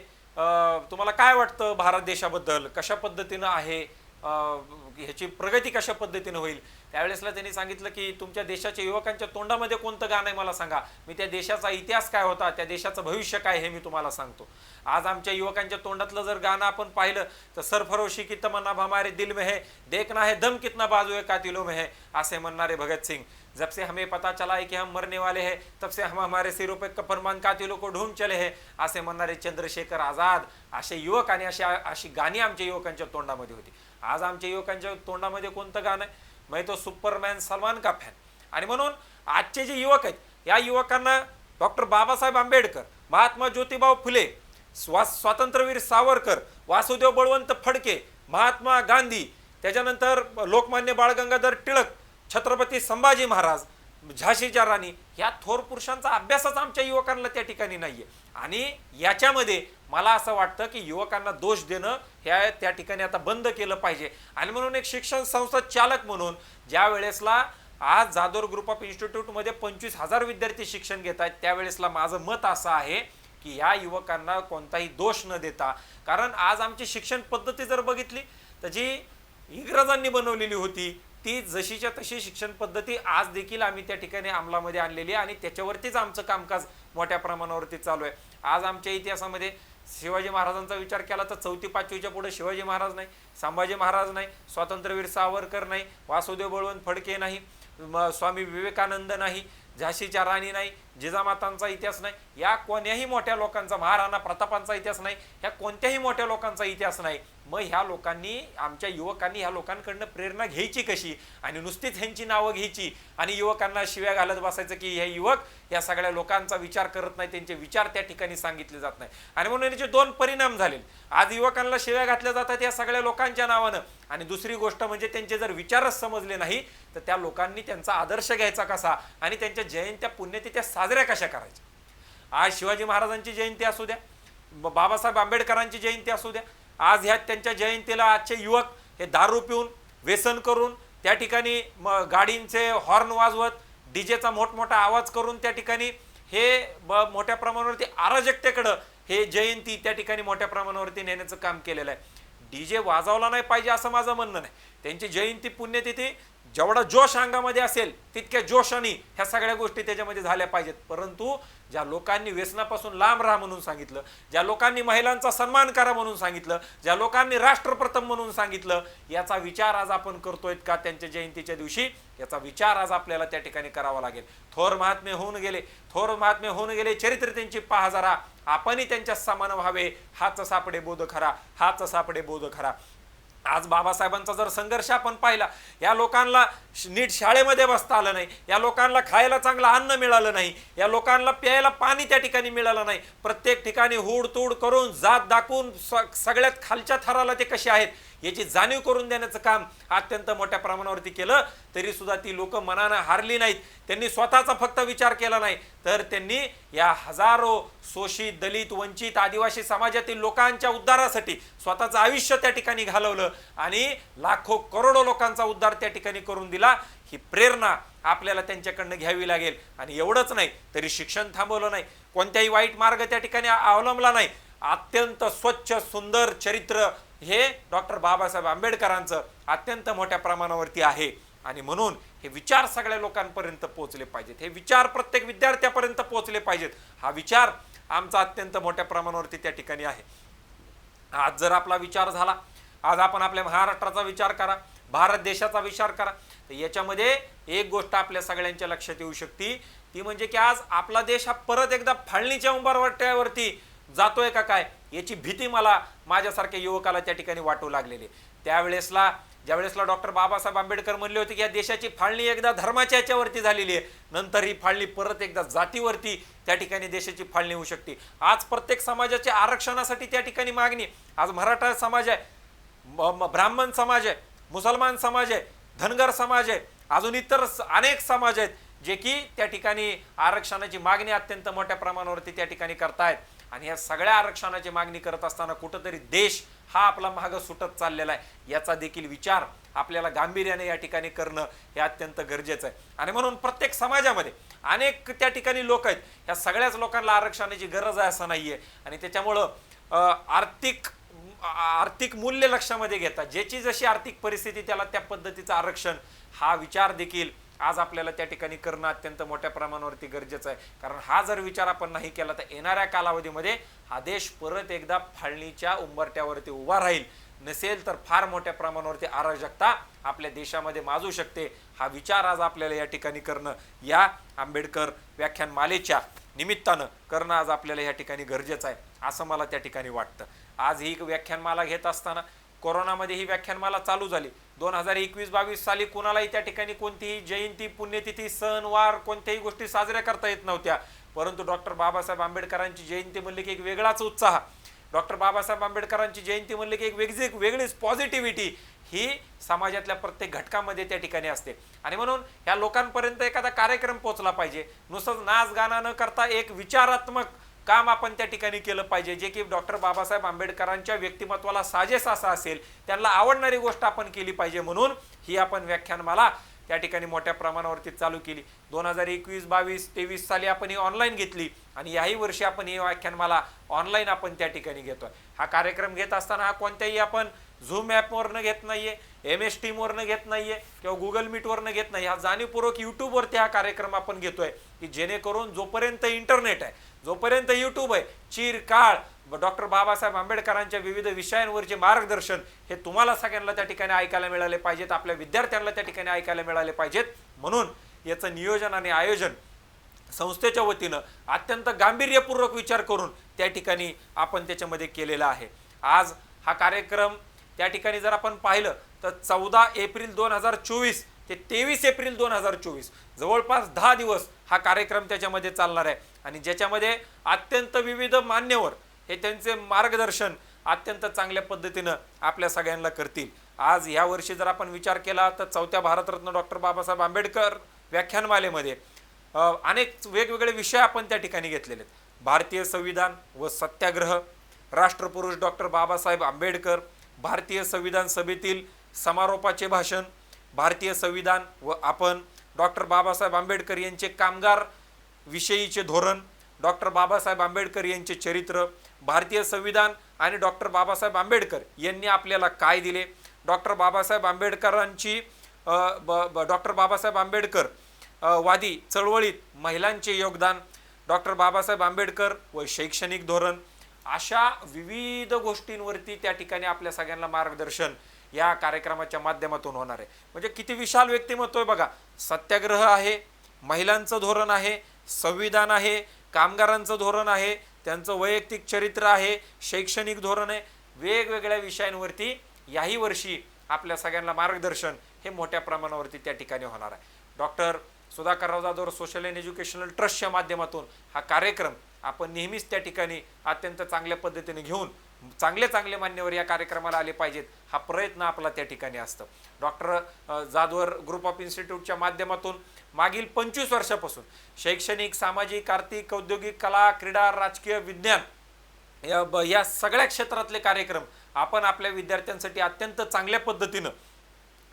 तुम्हाला काय वाटतं भारत देशाबद्दल, कशा पद्धतीनं आहे, ह्याची प्रगती कशा पद्धतीनं होईल. त्यावेळेसला त्यांनी सांगितलं की तुमच्या देशाच्या युवकांच्या तोंडामध्ये कोणतं गाणं आहे मला सांगा, मी त्या देशाचा इतिहास काय होता, त्या देशाचं भविष्य काय हे मी तुम्हाला सांगतो. आज आमच्या युवकांच्या तोंडातलं जर गाणं आपण पाहिलं तर सरफरोशी की तमन्ना हमारे दिल में है, देखना है दम कितना बाजू कातिलों में है, असे म्हणणारे भगत सिंग. जब से हमें पता चला है कि हम मरने वाले हैं तब से हम हमारे सिरों पे कफरमान कातिलों को ढूंढ चले हैं, असे म्हणणारे चंद्रशेखर आझाद. असे युवक आणि अशी गाणी आमच्या युवकांच्या तोंडामध्ये होती. आज आमच्या युवकांच्या तोंडामध्ये कोणतं गाणं आहे? मैं तो सुपरमॅन सलमान का फॅन. आणि म्हणून आजचे जे युवक आहेत, या युवकांना डॉक्टर बाबासाहेब आंबेडकर, महात्मा ज्योतिबा फुले, स्वातंत्र्यवीर सावरकर, वासुदेव बळवंत फडके, महात्मा गांधी, त्याच्यानंतर लोकमान्य बाळ गंगाधर टिळक, छत्रपती संभाजी महाराज, झाशीच्या राणी, या थोर पुरुषांचा अभ्यासच आमच्या युवकांना त्या ठिकाणी नाहीये. आणि याच्यामध्ये मला असं वाटतं की युवकांना दोष देणं हे त्या ठिकाणी आता बंद केलं पाहिजे. आणि म्हणून एक शिक्षण संस्था चालक म्हणून ज्या वेळेसला आज जाधव ग्रुप ऑफ इन्स्टिट्यूटमध्ये 25,000 विद्यार्थी शिक्षण घेत आहेत, त्यावेळेसला माझं मत असं आहे की या युवकांना कोणताही दोष न देता, कारण आज आमची शिक्षण पद्धती जर बघितली तर जी इंग्रजांनी बनवलेली होती ती जशीच्या तशी शिक्षण पद्धती आज देखील आम्ही त्या ठिकाणी अंमलामध्ये आणलेली आहे आणि त्याच्यावरतीच आमचं कामकाज मोठ्या प्रमाणावरती चालू आहे. आज आमच्या इतिहासामध्ये शिवाजी महाराजांचा विचार केला तर 4वी-5वीच्या पुढे शिवाजी महाराज नाही, संभाजी महाराज नाही, स्वातंत्र्यवीर सावरकर नाही, वासुदेव बळवंत फडके नाही, स्वामी विवेकानंद नाही, झाशीच्या राणी नाही, जिजामातांचा इतिहास नाही, या कोण्याही मोठ्या लोकांचा, महाराणा प्रतापांचा इतिहास नाही, ह्या कोणत्याही मोठ्या लोकांचा इतिहास नाही. मग ह्या लोकांनी, आमच्या युवकांनी ह्या लोकांकडनं प्रेरणा घ्यायची कशी? आणि नुसतीच ह्यांची नावं घ्यायची आणि युवकांना शिव्या घालत बसायचं की हे युवक या सगळ्या लोकांचा विचार करत नाही, त्यांचे विचार त्या ठिकाणी सांगितले जात नाही. आणि म्हणून याचे दोन परिणाम झाले. आज युवकांना शिव्या घातल्या जातात या सगळ्या लोकांच्या नावानं, आणि दुसरी गोष्ट म्हणजे त्यांचे जर विचारच समजले नाही तर त्या लोकांनी त्यांचा आदर्श घ्यायचा कसा आणि त्यांच्या जयंत्या पुण्यतिथ्या साजऱ्या कशा करायच्या. आज शिवाजी महाराजांची जयंती असू द्या, बाबासाहेब आंबेडकरांची जयंती असू द्या, आज ह्या त्यांच्या जयंतीला आजचे युवक हे दारू पिऊन, व्यसन करून, त्या ठिकाणी गाडींचे हॉर्न वाजवत, डीजेचा मोठमोठा आवाज करून त्या ठिकाणी हे मोठ्या प्रमाणावरती अराजकतेकडं हे जयंती त्या ठिकाणी मोठ्या प्रमाणावरती नेण्याचं काम केलेलं आहे. डीजे वाजवला नाही पाहिजे असं माझं म्हणणं नाही. त्यांची जयंती पुण्यतिथी जेवढा जोश अंगामध्ये असेल तितक्या जोशाने ह्या सगळ्या गोष्टी त्याच्यामध्ये झाल्या पाहिजेत. परंतु ज्या लोकांनी व्यसनापासून लांब राहा म्हणून सांगितलं, ज्या लोकांनी महिलांचा सन्मान करा म्हणून सांगितलं, ज्या लोकांनी राष्ट्रप्रथम म्हणून सांगितलं, याचा विचार आज आपण करतोय का त्यांच्या जयंतीच्या दिवशी? याचा विचार आज आपल्याला त्या ठिकाणी करावा लागेल. थोर महात्मे होऊन गेले, चरित्र त्यांची पहा जरा, आपणही त्यांच्या समान व्हावे, हाच सापडे बोध खरा. आज बाबासाहेबांचा जर संघर्ष आपण पाहिला, या लोकांना नीट शाळेमध्ये बसता आलं नाही, या लोकांना खायला चांगलं अन्न मिळालं नाही, या लोकांना प्यायला पाणी त्या ठिकाणी मिळालं नाही. प्रत्येक ठिकाणी हुडतूड करून, जात दाखवून सगळ्यात खालच्या थराला ते कसे आहेत याची जाणीव करून देण्याचं काम अत्यंत मोठ्या प्रमाणावरती केलं. तरी सुद्धा ती लोक मनानं हारली नाहीत. त्यांनी स्वतःचा फक्त विचार केला नाही, तर त्यांनी या हजारो शोषित, दलित, वंचित, आदिवासी समाजातील लोकांच्या उद्धारासाठी स्वतःचं आयुष्य त्या ठिकाणी घालवलं आणि लाखो करोडो लोकांचा उद्धार त्या ठिकाणी करून दिला. ही प्रेरणा आपल्याला त्यांच्याकडनं घ्यावी लागेल. आणि एवढंच नाही तरी शिक्षण थांबवलं नाही, कोणत्याही वाईट मार्ग त्या ठिकाणी अवलंबला नाही. अत्यंत स्वच्छ सुंदर चरित्र हे डॉक्टर बाबासाहेब आंबेडकरांचं अत्यंत मोठ्या प्रमाणावरती आहे. आणि म्हणून हे विचार सगळ्या लोकांपर्यंत पोहोचले पाहिजेत, हे विचार प्रत्येक विद्यार्थ्यापर्यंत पोहोचले पाहिजेत. हा विचार आमचा अत्यंत मोठ्या प्रमाणावरती त्या ठिकाणी आहे. आज जर आपला विचार झाला, आज आपण आपल्या महाराष्ट्राचा विचार करा, भारत देशाचा विचार करा. तर याच्यामध्ये एक गोष्ट आपल्या सगळ्यांच्या लक्षात येऊ शकते, ती म्हणजे की आज आपला देश हा परत एकदा फाळणीच्या उंबरठ्यावरती जातोय का काय, याची भीती मला माझ्यासारख्या युवकाला त्या ठिकाणी वाटू लागलेली. ज्यावेळेसला डॉक्टर बाबासाहेब आंबेडकर म्हणले होते की या देशाची फाळणी एकदा धर्माच्या याच्यावरती झालेली आहे, नंतर ही फाळणी परत एकदा जातीवरती त्या ठिकाणी देशाची फाळणी होऊ शकते. आज प्रत्येक समाजाच्या आरक्षणासाठी त्या ठिकाणी मागणी. आज मराठा समाज आहे, ब्राह्मण समाज आहे, मुसलमान समाज आहे, धनगर समाज आहे, अजून इतर अनेक समाज आहेत जे की त्या ठिकाणी आरक्षणाची मागणी अत्यंत मोठ्या प्रमाणावरती त्या ठिकाणी करतायत. आणि या सगळ्या आरक्षणाची मागणी करत असताना कुठंतरी देश हा आपला मागं सुटत चाललेला आहे, याचा देखील विचार आपल्याला गांभीर्याने या ठिकाणी करणं हे अत्यंत गरजेचं आहे. आणि म्हणून प्रत्येक समाजामध्ये अनेक त्या ठिकाणी लोक आहेत, या सगळ्याच लोकांना आरक्षणाची गरज आहे असं नाहीये. आणि त्याच्यामुळं आर्थिक मूल्य लक्षामध्ये घेता ज्याची जशी आर्थिक परिस्थिती त्याला त्या पद्धतीचं आरक्षण हा विचार देखील आज आपल्याला त्या ठिकाणी करणं अत्यंत मोठ्या प्रमाणावरती गरजेचं आहे. कारण हा जर विचार आपण नाही केला तर येणाऱ्या कालावधीमध्ये हा देश परत एकदा फाळणीच्या उंबरठ्यावरती उभा राहील. नसेल तर फार मोठ्या प्रमाणावरती अराजकता आपल्या देशामध्ये माजू शकते. हा विचार आज आपल्याला या ठिकाणी करणं, या आंबेडकर व्याख्यानमालेच्या निमित्तानं करणं आज आपल्याला या ठिकाणी गरजेचं आहे असं मला त्या ठिकाणी वाटतं. आज ही व्याख्यानमाला घेत असताना कोरोनामध्ये ही व्याख्यानमाला चालू झाली. 2021-22 साली कुणालाही त्या ठिकाणी कोणतीही जयंती, पुण्यतिथी, सण वार कोणत्याही गोष्टी साजऱ्या करता येत नव्हत्या. परंतु डॉक्टर बाबासाहेब आंबेडकरांची जयंती म्हणली की एक वेगळाच उत्साह, डॉक्टर बाबासाहेब आंबेडकरांची जयंती म्हणली की एक वेगळीच पॉझिटिव्हिटी ही समाजातल्या प्रत्येक घटकामध्ये त्या ठिकाणी असते. आणि म्हणून या लोकांपर्यंत एखादा कार्यक्रम पोहोचला पाहिजे. नुसतं नाच गाणं न करता एक विचारात्मक काम आपण त्या ठिकाणी केलं पाहिजे, जे की डॉक्टर बाबासाहेब आंबेडकरांच्या व्यक्तिमत्वाला साजेस असं असेल, त्यांना आवडणारी गोष्ट आपण केली पाहिजे. म्हणून ही आपण व्याख्यानमाला त्या ठिकाणी मोठ्या प्रमाणावरती चालू केली. 2021, 22, 23 साली आपण ही ऑनलाईन घेतली आणि याही वर्षी आपण ही व्याख्यानमाला ऑनलाईन आपण त्या ठिकाणी घेतोय. हा कार्यक्रम घेत असताना हा कोणत्याही आपण झूम ॲपवरनं घेत नाहीये, MS टीमवरनं घेत नाहीये किंवा गुगल मीटवरनं घेत नाही. हा जाणीवपूर्वक युट्यूबवरती हा कार्यक्रम आपण घेतोय की जेणेकरून जोपर्यंत इंटरनेट आहे, जोपर्यंत युट्यूब आहे, चिरकाळ डॉक्टर बाबासाहेब आंबेडकरांच्या विविध विषयांवरचे मार्गदर्शन हे तुम्हाला सगळ्यांना त्या ठिकाणी ऐकायला मिळाले पाहिजेत, आपल्या विद्यार्थ्यांना त्या ठिकाणी ऐकायला मिळाले पाहिजेत. म्हणून याचं नियोजन आणि आयोजन संस्थेच्या वतीनं अत्यंत गांभीर्यपूर्वक विचार करून त्या ठिकाणी आपण त्याच्यामध्ये केलेला आहे. आज हा कार्यक्रम त्या ठिकाणी जर आपण पाहिलं तर 14 एप्रिल 2024 ते 23 एप्रिल 2024 जवळपास 10 दिवस हा कार्यक्रम त्याच्यामध्ये चालणार आहे. आणि ज्याच्यामध्ये अत्यंत विविध मान्यवर हे त्यांचे मार्गदर्शन अत्यंत चांगल्या पद्धतीनं आपल्या सगळ्यांना करतील. आज या वर्षी जर आपण विचार केला तर 4थ्या भारतरत्न डॉक्टर बाबासाहेब आंबेडकर व्याख्यानमालेमध्ये अनेक वेगवेगळे विषय आपण त्या ठिकाणी घेतलेले आहेत. भारतीय संविधान व सत्याग्रह, राष्ट्रपुरुष डॉक्टर बाबासाहेब आंबेडकर, भारतीय संविधान सभेतील समारोपाचे भाषण, भारतीय संविधान व आपण, डॉक्टर बाबासाहेब आंबेडकर यांचे कामगार विषयीचे धोरण, डॉक्टर बाबासाहेब आंबेडकर यांचे चरित्र, भारतीय संविधान आणि डॉक्टर बाबासाहेब आंबेडकर यांनी आपल्याला काय दिले, डॉक्टर बाबासाहेब आंबेडकर वादी चळवळीत महिलांचे योगदान, डॉक्टर बाबासाहेब आंबेडकर व शैक्षणिक धोरण, अशा विविध गोष्टींवरती त्या ठिकाणी आपल्या सगळ्यांना मार्गदर्शन या कार्यक्रमाच्या माध्यमातून होणार आहे. म्हणजे किती विशाल व्यक्तिमत्व आहे बघा. सत्याग्रह आहे, महिलांचं धोरण आहे, संविधान आहे, कामगारांचं धोरण आहे, त्यांचं वैयक्तिक चरित्र आहे, शैक्षणिक धोरण आहे. वेगवेगळ्या विषयांवरती याही वर्षी आपल्या सगळ्यांना मार्गदर्शन हे मोठ्या प्रमाणावरती त्या ठिकाणी होणार आहे. Doctor Sudhakarrao Jadhav social and educational ट्रस्टच्या माध्यमातून हा कार्यक्रम आपण नेहमीच त्या ठिकाणी अत्यंत चांगल्या पद्धतीने घेऊन चांगले मान्यवर या कार्यक्रमाला आले पाहिजेत, हा प्रयत्न आपला त्या ठिकाणी असतो. डॉक्टर जाधवर ग्रुप ऑफ इन्स्टिट्यूटच्या माध्यमातून मागील 25 वर्षापासून शैक्षणिक, सामाजिक, आर्थिक, औद्योगिक, कला, क्रीडा, राजकीय, विज्ञान या सगळ्या क्षेत्रातले कार्यक्रम आपण आपल्या विद्यार्थ्यांसाठी अत्यंत चांगल्या पद्धतीनं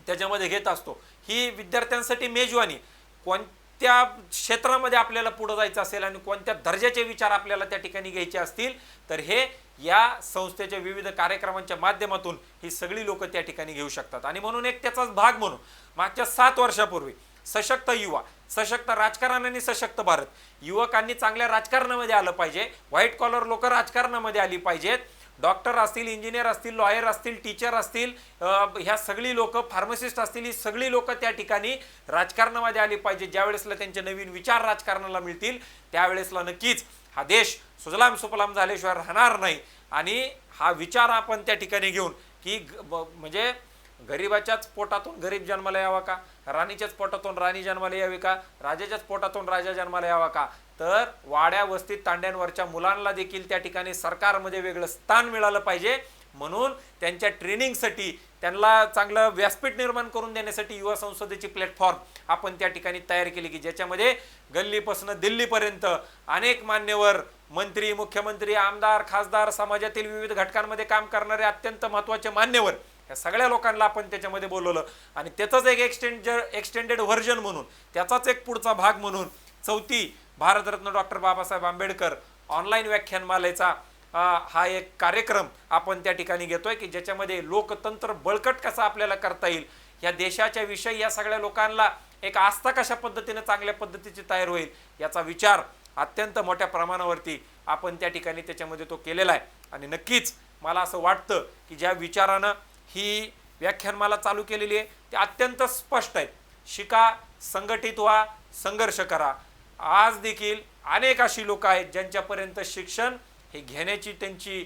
त्याच्यामध्ये घेत असतो. ही विद्यार्थ्यांसाठी मेजवानी, कोणत्या क्षेत्रामध्ये आपल्याला पुढे जायचं असेल आणि कोणत्या दर्जाचे विचार आपल्याला त्या ठिकाणी घ्यायचे असतील तर हे या संस्थेच्या विविध कार्यक्रमांच्या माध्यमातून ही सगळी लोक त्या ठिकाणी घेऊ शकतात. आणि म्हणून एक त्याचाच भाग म्हणून मागच्या 7 वर्षापूर्वी सशक्त युवा, सशक्त राजकारण आणि सशक्त भारत, युवकांनी चांगल्या राजकारणामध्ये आलं पाहिजे, व्हाईट कॉलर लोक राजकारणामध्ये आली पाहिजेत, डॉक्टर असतील, इंजिनियर असतील, लॉयर असतील, टीचर असतील, ह्या सगळी लोक, फार्मासिस्ट असतील, ही सगळी लोक त्या ठिकाणी राजकारणामध्ये आली पाहिजे. ज्या वेळेसला त्यांचे नवीन विचार राजकारणाला मिळतील त्यावेळेसला नक्कीच हा देश सुजलाम सुफलाम झाल्याशिवाय राहणार नाही. आणि हा विचार आपण त्या ठिकाणी घेऊन की म्हणजे गरीबाच्याच पोटातून गरीब जन्माला यावा का, राणीच्याच पोटातून राणी जन्माला यावी का, राजाच्याच पोटातून राजा जन्माला यावा का, तर वाड्या वस्तीत तांड्यांवरच्या मुलांना देखील त्या ठिकाणी सरकारमध्ये वेगळं स्थान मिळालं पाहिजे. म्हणून त्यांच्या ट्रेनिंगसाठी त्यांना चांगलं व्यासपीठ निर्माण करून देण्यासाठी युवा संसदेची प्लॅटफॉर्म आपण त्या ठिकाणी तयार केली की ज्याच्यामध्ये गल्लीपासून दिल्लीपर्यंत अनेक मान्यवर, मंत्री, मुख्यमंत्री, आमदार, खासदार, समाजातील विविध घटकांमध्ये काम करणारे अत्यंत महत्त्वाचे मान्यवर या सगळ्या लोकांना आपण त्याच्यामध्ये बोलवलं. आणि त्याचाच एक एक्सटेंडेड व्हर्जन म्हणून, त्याचाच एक पुढचा भाग म्हणून 4थी भारतरत्न डॉक्टर बाबासाहेब आंबेडकर ऑनलाईन व्याख्यानमालेचा हा एक कार्यक्रम आपण त्या ठिकाणी घेतोय की ज्याच्यामध्ये लोकतंत्र बळकट कसा आपल्याला करता येईल, या देशाच्या विषयी या सगळ्या लोकांना एक आस्था कशा पद्धतीने चांगल्या पद्धतीची तयार होईल याचा विचार अत्यंत मोठ्या प्रमाणावरती आपण त्या ठिकाणी त्याच्यामध्ये तो केलेला आहे. आणि नक्कीच मला असं वाटतं की ज्या विचारानं ही व्याख्यानमाला चालू केलेली आहे ते अत्यंत स्पष्ट आहे. शिका, संघटित व्हा, संघर्ष करा. आज देखील अनेक अशी लोक आहेत ज्यांच्यापर्यंत शिक्षण हे घेण्याची त्यांची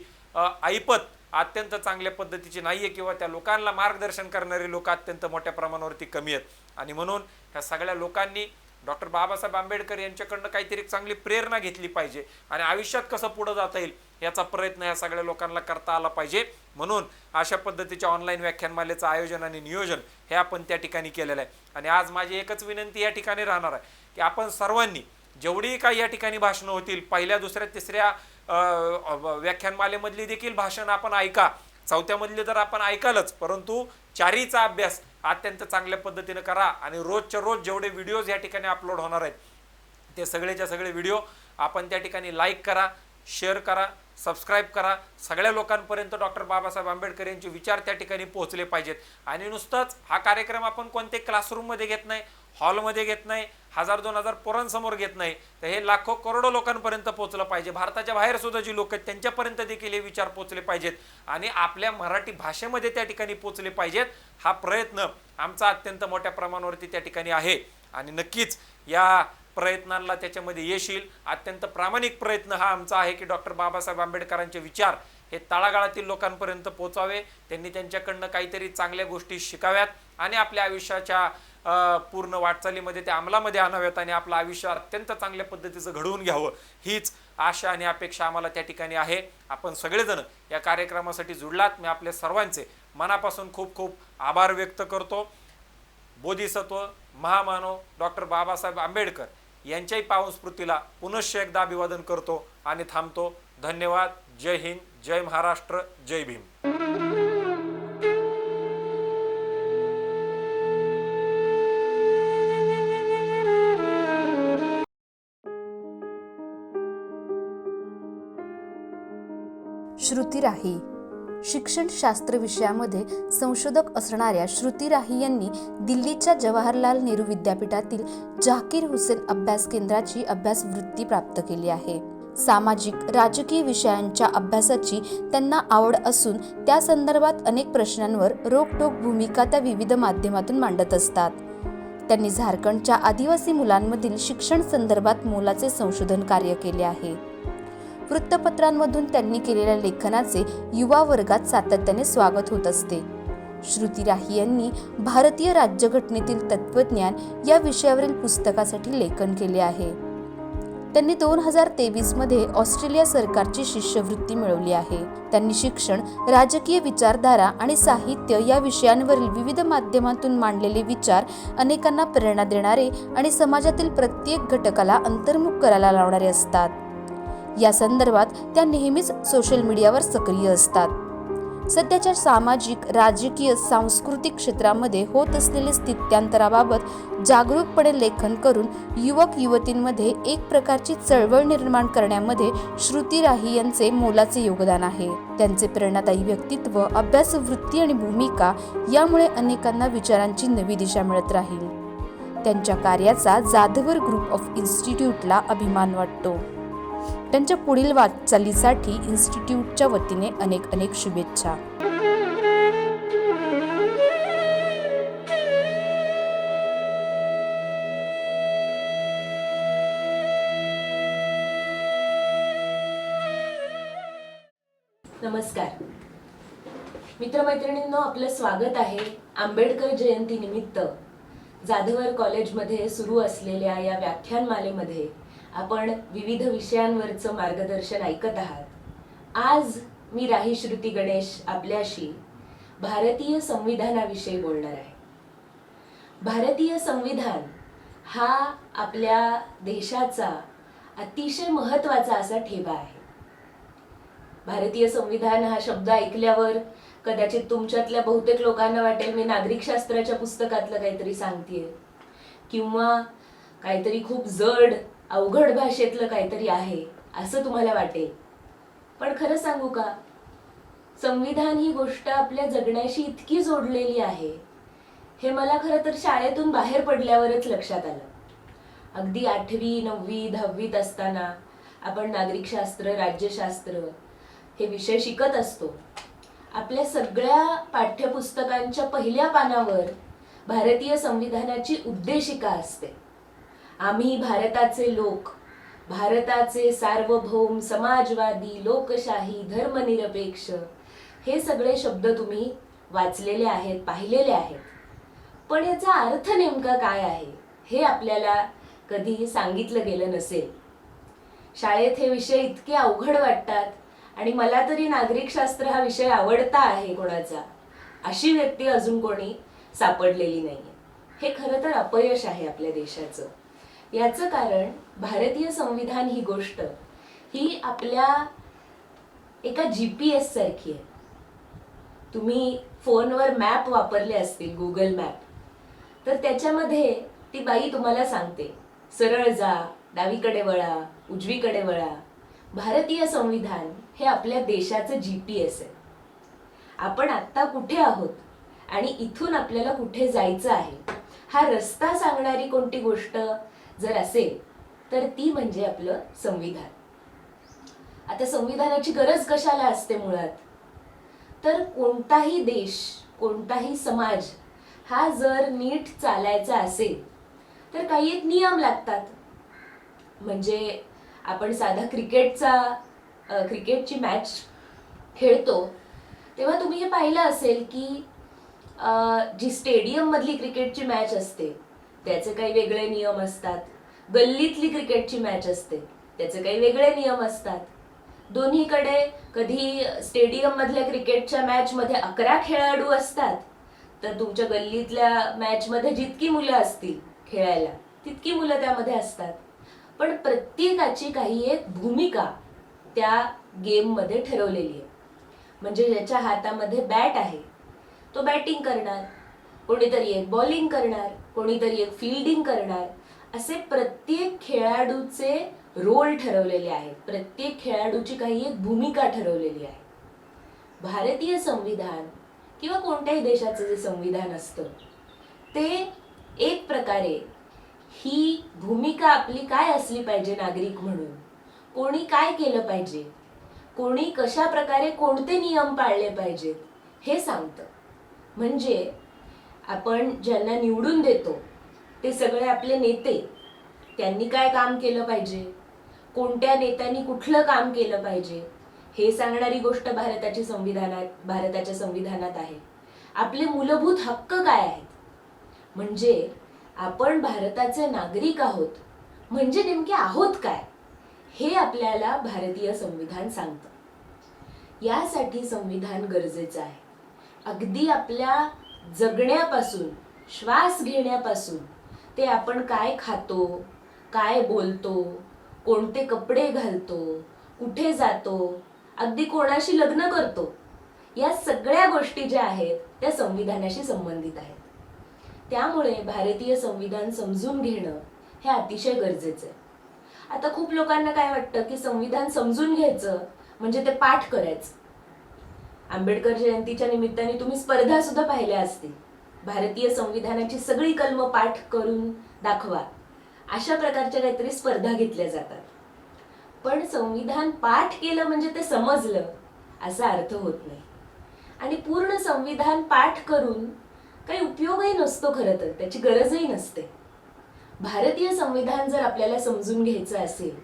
ऐपत अत्यंत चांगल्या पद्धतीची नाहीये किंवा त्या लोकांना मार्गदर्शन करणारे लोक अत्यंत मोठ्या प्रमाणावरती कमी आहेत. आणि म्हणून ह्या सगळ्या लोकांनी डॉक्टर बाबासाहेब आंबेडकर यांच्याकडनं काहीतरी चांगली प्रेरणा घेतली पाहिजे आणि आयुष्यात कसं पुढे जाता येईल याचा प्रयत्न या सगळ्या लोकांना करता आला पाहिजे. म्हणून अशा पद्धतीच्या ऑनलाईन व्याख्यानमालेचं आयोजन आणि नियोजन हे आपण त्या ठिकाणी केलेलं आहे. आणि आज माझी एकच विनंती या ठिकाणी राहणार आहे की आपण सर्वांनी जेवढी काही या ठिकाणी भाषणं होतील, पहिल्या, दुसऱ्या, तिसऱ्या व्याख्यानमालेमधली देखील भाषण आपण ऐका, 4थ्यामधली तर आपण ऐकालच, परंतु 4हीचा अभ्यास अत्यंत चांगल्या पद्धतीने करा. आणि रोजच्या रोज जेवढे व्हिडिओज या ठिकाणी अपलोड होणार आहेत ते सगळेच्या सगळे व्हिडिओ आपण त्या ठिकाणी लाईक करा, शेअर करा, सबस्क्राईब करा. सगळ्या लोकांपर्यंत डॉक्टर बाबासाहेब आंबेडकर यांचे विचार त्या ठिकाणी पोहोचले पाहिजेत. आणि नुसतंच हा कार्यक्रम आपण कोणते क्लासरूममध्ये घेत नाही, हॉलमध्ये घेत नाही, 1000-2000 पोरांसमोर घेत नाही, तर हे लाखो करोडो लोकांपर्यंत पोहोचलं पाहिजे. भारताच्या बाहेर सुद्धा जी लोक आहेत त्यांच्यापर्यंत देखील हे विचार पोहोचले पाहिजेत आणि आपल्या मराठी भाषेमध्ये त्या ठिकाणी पोहोचले पाहिजेत. हा प्रयत्न आमचा अत्यंत मोठ्या प्रमाणावरती त्या ठिकाणी आहे आणि नक्कीच या प्रयत्नांना त्याच्यामध्ये यश येईल. अत्यंत प्रामाणिक प्रयत्न हा आमचा आहे की डॉक्टर बाबासाहेब आंबेडकरांचे विचार हे तळागाळातील लोकांपर्यंत पोहोचावे, त्यांनी त्यांच्याकडनं काहीतरी चांगल्या गोष्टी शिकाव्यात आणि आपल्या आयुष्याच्या पूर्ण वाटचालीमध्ये त्या अंमलामध्ये आणाव्यात आणि आपलं आयुष्य अत्यंत चांगल्या पद्धतीचं घडवून घ्यावं, हीच आशा आणि अपेक्षा आम्हाला त्या ठिकाणी आहे. आपण सगळेजण या कार्यक्रमासाठी जुडलात. मी आपल्या सर्वांचे मनापासून खूप खूप आभार व्यक्त करतो. बोधिसत्व महामानव डॉक्टर बाबासाहेब आंबेडकर यांच्याही पावन स्मृतीला पुनश्च एकदा अभिवादन करतो आणि थांबतो. धन्यवाद. जय हिंद, जय महाराष्ट्र, जय भीम. श्रुती राही शिक्षणशास्त्र विषयामध्ये संशोधक असणाऱ्या श्रुती राही यांनी दिल्लीच्या जवाहरलाल नेहरू विद्यापीठातील झाकीर हुसेन अभ्यास केंद्राची अभ्यासवृत्ती प्राप्त केली आहे. सामाजिक राजकीय विषयांच्या अभ्यासाची त्यांना आवड असून त्या संदर्भात अनेक प्रश्नांवर रोखठोक भूमिका त्या विविध माध्यमातून मांडत असतात. त्यांनी झारखंडच्या आदिवासी मुलांमधील शिक्षण संदर्भात मोलाचे संशोधन कार्य केले आहे. वृत्तपत्रांमधून त्यांनी केलेल्या लेखनाचे युवा वर्गात सातत्याने स्वागत होत असते. श्रुती राही यांनी भारतीय राज्यघटनेतील तत्वज्ञान या विषयावरील पुस्तकासाठी लेखन केले आहे. त्यांनी 2023 मध्ये ऑस्ट्रेलिया सरकारची शिष्यवृत्ती मिळवली आहे. त्यांनी शिक्षण, राजकीय विचारधारा आणि साहित्य या विषयांवरील विविध माध्यमातून मांडलेले विचार अनेकांना प्रेरणा देणारे आणि समाजातील प्रत्येक घटकाला अंतर्मुख करायला लावणारे असतात. या संदर्भात त्या नेहमीच सोशल मीडियावर सक्रिय असतात. सध्याच्या सामाजिक, राजकीय, सांस्कृतिक क्षेत्रामध्ये होत असलेल्या स्थित्यांतराबाबत जागरूकपणे लेखन करून युवक युवतींमध्ये एक प्रकारची चळवळ निर्माण करण्यामध्ये श्रुती राही यांचे मोलाचे योगदान आहे. त्यांचे प्रेरणादायी व्यक्तित्व, अभ्यासवृत्ती आणि भूमिका यामुळे अनेकांना विचारांची नवी दिशा मिळत राहील. त्यांच्या कार्याचा जाधवर ग्रुप ऑफ इन्स्टिट्यूटला अभिमान वाटतो. त्यांच्या पुढील वाटचालीसाठी इन्स्टिट्यूटच्या वतीने अनेक अनेक शुभेच्छा. नमस्कार मित्रमैत्रिणींनो, आपलं स्वागत आहे आंबेडकर जयंती निमित्त जाधवर कॉलेजमध्ये सुरू असलेल्या या व्याख्यानमालेमध्ये आपण विविध विषयांवरचं मार्गदर्शन ऐकत आहात. आज मी राही श्रुती गणेश आपल्याशी भारतीय संविधानाविषयी बोलणार आहे. भारतीय संविधान हा आपल्या देशाचा अतिशय महत्त्वाचा असा ठेवा आहे. भारतीय संविधान हा शब्द ऐकल्यावर कदाचित तुमच्यातल्या बहुतेक लोकांना वाटेल मी नागरिकशास्त्राच्या पुस्तकातलं काहीतरी सांगतेय किंवा काहीतरी खूप जड अवघड भाषेतलं काहीतरी आहे असं तुम्हाला वाटेल. पण खरं सांगू का, संविधान ही गोष्ट आपल्या जगण्याशी इतकी जोडलेली आहे हे मला खरं तर शाळेतून बाहेर पडल्यावरच लक्षात आलं. अगदी 8वी 9वी 10वीत असताना आपण नागरिकशास्त्र राज्यशास्त्र हे विषय शिकत असतो. आपल्या सगळ्या पाठ्यपुस्तकांच्या पहिल्या पानावर भारतीय संविधानाची उद्देशिका असते. आम्ही भारताचे लोक, भारताचे सार्वभौम समाजवादी लोकशाही धर्मनिरपेक्ष, हे सगळे शब्द तुम्ही वाचलेले आहेत, पाहिलेले आहेत. पण याचा अर्थ नेमका काय आहे हे आपल्याला कधी सांगितलं गेलं नसेल. शाळेत हे विषय इतके अवघड वाटतात आणि मला तरी नागरिकशास्त्र हा विषय आवडता आहे कोणाचा, अशी व्यक्ती अजून कोणी सापडलेली नाहीये. हे खरं तर अपयश आहे आपल्या देशाचं. याचं कारण भारतीय संविधान ही गोष्ट ही आपल्या एका GPS सारखी आहे. तुम्ही फोनवर मॅप वापरले असतील, गुगल मॅप, तर त्याच्यामध्ये ती बाई तुम्हाला सांगते सरळ जा, डावीकडे वळा, उजवीकडे वळा. भारतीय संविधान हे आपल्या देशाचं GPS आहे. आपण आत्ता कुठे आहोत आणि इथून आपल्याला कुठे जायचं आहे हा रस्ता सांगणारी कोणती गोष्ट जर असेल तर ती म्हणजे आपलं संविधान. आता संविधानाची गरज कशाला असते मुळात, तर कोणताही देश, कोणताही समाज हा जर नीट चालायचा असेल तर काही एक नियम लागतात. म्हणजे आपण साधा क्रिकेटची मॅच खेळतो तेव्हा तुम्ही हे पाहिलं असेल की जी स्टेडियम मधली क्रिकेटची मॅच असते त्याचे काही वेगळे नियम असतात. गल्लीतली क्रिकेटची मॅच असते त्याचे काही वेगळे नियम असतात. दोन्हीकडे कधी स्टेडियम मधल्या क्रिकेटच्या मॅच मध्ये 11 खेळाडू असतात तर तुमच्या गल्लीतल्या मॅच मध्ये जितकी मुलं असतील खेळायला तितकी मुलं त्यामध्ये असतात. पण प्रत्येकाची काही एक भूमिका त्या गेम मध्ये ठरवलेली आहे. म्हणजे ज्याच्या हातामध्ये बॅट आहे तो बॅटिंग करणार, कोणीतरी एक बॉलिंग करणार, कोणीतरी एक फील्डिंग करणार. असे प्रत्येक खेळाडूचे रोल ठरवलेले आहेत, प्रत्येक खेळाडूची काही एक भूमिका ठरवलेली आहे. भारतीय संविधान किंवा कोणत्याही देशाचं जे संविधान असतं ते एक प्रकारे ही भूमिका आपली काय असली पाहिजे नागरिक म्हणून, कोणी काय केलं पाहिजे, कोणी कशा प्रकारे कोणते नियम पाळले पाहिजेत हे सांगतं. म्हणजे आपण ज्यांना निवडून देतो ते सगळे आपले नेते, त्यांनी काय काम केलं पाहिजे, कोणत्या नेत्यांनी कुठलं काम केलं पाहिजे हे सांगणारी गोष्ट भारताच्या संविधानात आहे. आपले मूलभूत हक्क काय आहेत, म्हणजे आपण भारताचे नागरिक आहोत म्हणजे नेमके आहोत काय हे आपल्याला भारतीय संविधान सांगतं. यासाठी संविधान गरजेचं आहे. अगदी आपल्या जगण्यापासून, श्वास घेण्यापासून ते आपण काय खातो, काय बोलतो, कोणते कपडे घालतो, कुठे जातो, अगदी कोणाशी लग्न करतो, या सगळ्या गोष्टी ज्या आहेत त्या संविधानाशी संबंधित आहेत. त्यामुळे भारतीय संविधान समजून घेणं हे अतिशय गरजेचं आहे. आता खूप लोकांना काय वाटतं की संविधान समजून घ्यायचं म्हणजे ते पाठ करायचं. आंबेडकर जयंतीच्या निमित्ताने तुम्ही स्पर्धा सुद्धा पाहिल्या असतील. भारतीय संविधानाची सगळी कलम पाठ करून दाखवा, अशा प्रकारच्या काहीतरी स्पर्धा घेतल्या जातात. पण संविधान पाठ केलं म्हणजे ते समजलं असा अर्थ होत नाही. आणि पूर्ण संविधान पाठ करून काही उपयोगही नसतो, खरं तर त्याची गरजही नसते. भारतीय संविधान जर आपल्याला समजून घ्यायचं असेल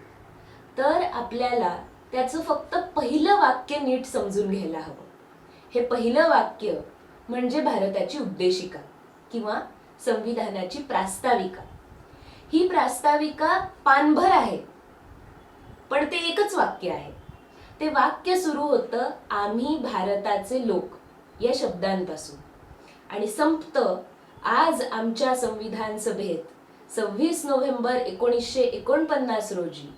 तर आपल्याला त्याचं फक्त पहिलं वाक्य नीट समजून घ्यायला हवं. हे पहिलं वाक्य म्हणजे भारताची उद्देशिका किंवा संविधानाची प्रास्ताविका. ही प्रास्ताविका पानभर आहे, पण ते एकच वाक्य आहे. ते वाक्य सुरू होतं आम्ही भारताचे लोक या शब्दांपासून आणि संपतं आज आमच्या संविधान सभेत 26 नोव्हेंबर 1949 रोजी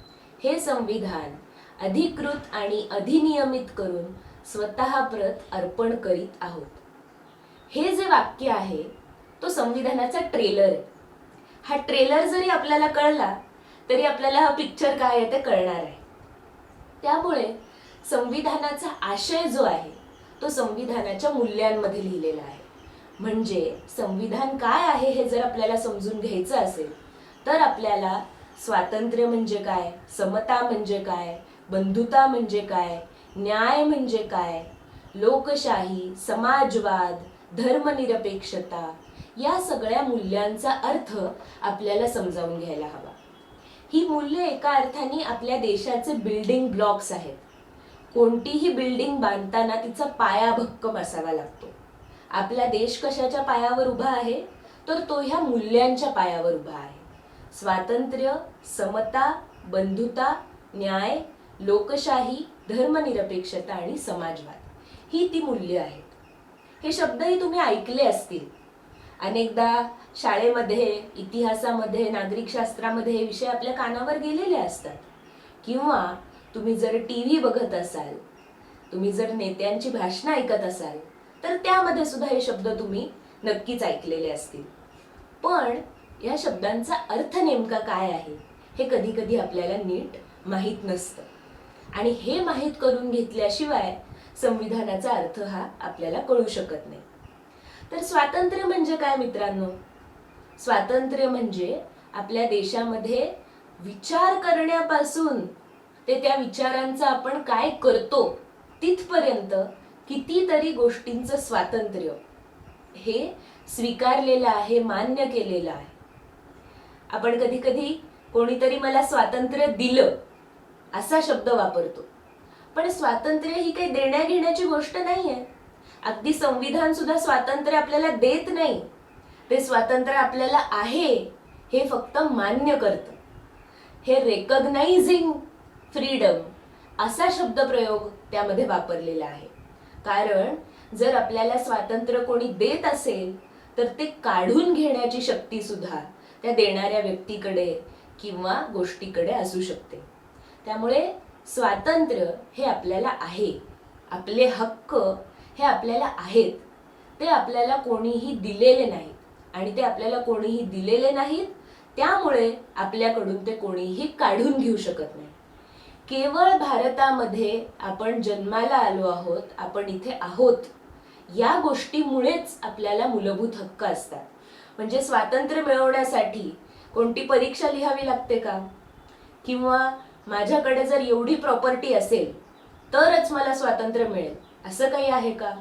हे संविधान अधिकृत आणि अधिनियमित करून स्वतः प्रत अर्पण करीत आहोत. हे जे वाक्य आहे तो संविधानाचा ट्रेलर आहे. हा ट्रेलर जरी आपल्याला कळला तरी आपल्याला हा पिक्चर काय आहे ते कळणार आहे. त्यामुळे संविधानाचा आशय जो आहे तो संविधानाच्या मूल्यांमध्ये लिहिलेला आहे. म्हणजे संविधान काय आहे हे जर आपल्याला समजून घ्यायचं असेल तर आपल्याला स्वातंत्र्य म्हणजे काय, समता म्हणजे काय, बंधुता म्हणजे काय, न्याय म्हणजे काय, लोकशाही, समाजवाद, धर्मनिरपेक्षता या सगळ्या मूल्यांचा अर्थ आपल्याला समजावून घ्यायला हवा. ही मूल्य एका अर्थाने आपल्या देशाचे बिल्डिंग ब्लॉक्स आहेत. कोणतीही बिल्डिंग बांधताना तिचा पाया भक्कम असावा लागतो. आपला देश कशाच्या पायावर उभा आहे तर तो ह्या मूल्यांच्या पायावर उभा आहे. स्वातंत्र्य, समता, बंधुता, न्याय, लोकशाही, धर्मनिरपेक्षता आणि समाजवाद ही ती मूल्य आहेत. हे शब्दही तुम्ही ऐकले असतील. अनेकदा शाळेमध्ये, इतिहासामध्ये, नागरिकशास्त्रामध्ये हे विषय आपल्या कानावर गेलेले असतात. किंवा तुम्ही जर टीव्ही बघत असाल, तुम्ही जर नेत्यांची भाषणं ऐकत असाल तर त्यामध्ये सुद्धा हे शब्द तुम्ही नक्कीच ऐकलेले असतील. पण या शब्दांचा अर्थ नेमका काय आहे हे कधी कधी आपल्याला नीट माहीत नसतं. आणि हे माहीत करून घेतल्याशिवाय संविधानाचा अर्थ हा आपल्याला कळू शकत नाही. तर स्वातंत्र्य म्हणजे काय मित्रांनो? स्वातंत्र्य म्हणजे आपल्या देशामध्ये विचार करण्यापासून ते त्या विचारांचा आपण काय करतो तिथपर्यंत कितीतरी गोष्टींचं स्वातंत्र्य हे स्वीकारलेलं आहे, मान्य केलेलं आहे. आपण कधी कधी कोणीतरी मला स्वातंत्र्य दिलं असा शब्द वापरतो, पण स्वातंत्र्य ही काही देण्या घेण्याची गोष्ट नाहीये. अगदी संविधान सुद्धा स्वातंत्र्य आपल्याला देत नाही. ते स्वातंत्र्य आपल्याला आहे हे फक्त मान्य करतं. हे रेकग्नाइजिंग फ्रीडम असा शब्दप्रयोग त्यामध्ये वापरलेला आहे. कारण जर आपल्याला स्वातंत्र्य कोणी देत असेल तर ते काढून घेण्याची शक्ती सुद्धा त्या देणाऱ्या व्यक्तीकडे किंवा गोष्टीकडे असू शकते. त्यामुळे स्वातंत्र्य हे आपल्याला आहे, आपले हक्क हे आपल्याला आहेत. ते आपल्याला कोणीही दिलेले नाहीत आणि ते आपल्याला कोणीही दिलेले नाहीत त्यामुळे आपल्याकडून ते कोणीही काढून घेऊ शकत नाही. केवळ भारतामध्ये आपण जन्माला आलो आहोत, आपण इथे आहोत या गोष्टीमुळेच आपल्याला मूलभूत हक्क असतात. म्हणजे स्वातंत्र्य मिळवण्यासाठी कोणती परीक्षा लिहावी लागते का? किंवा माझ्याकडे जर एवढी प्रॉपर्टी असेल तरच मला स्वातंत्र्य मिळेल असं काही आहे का?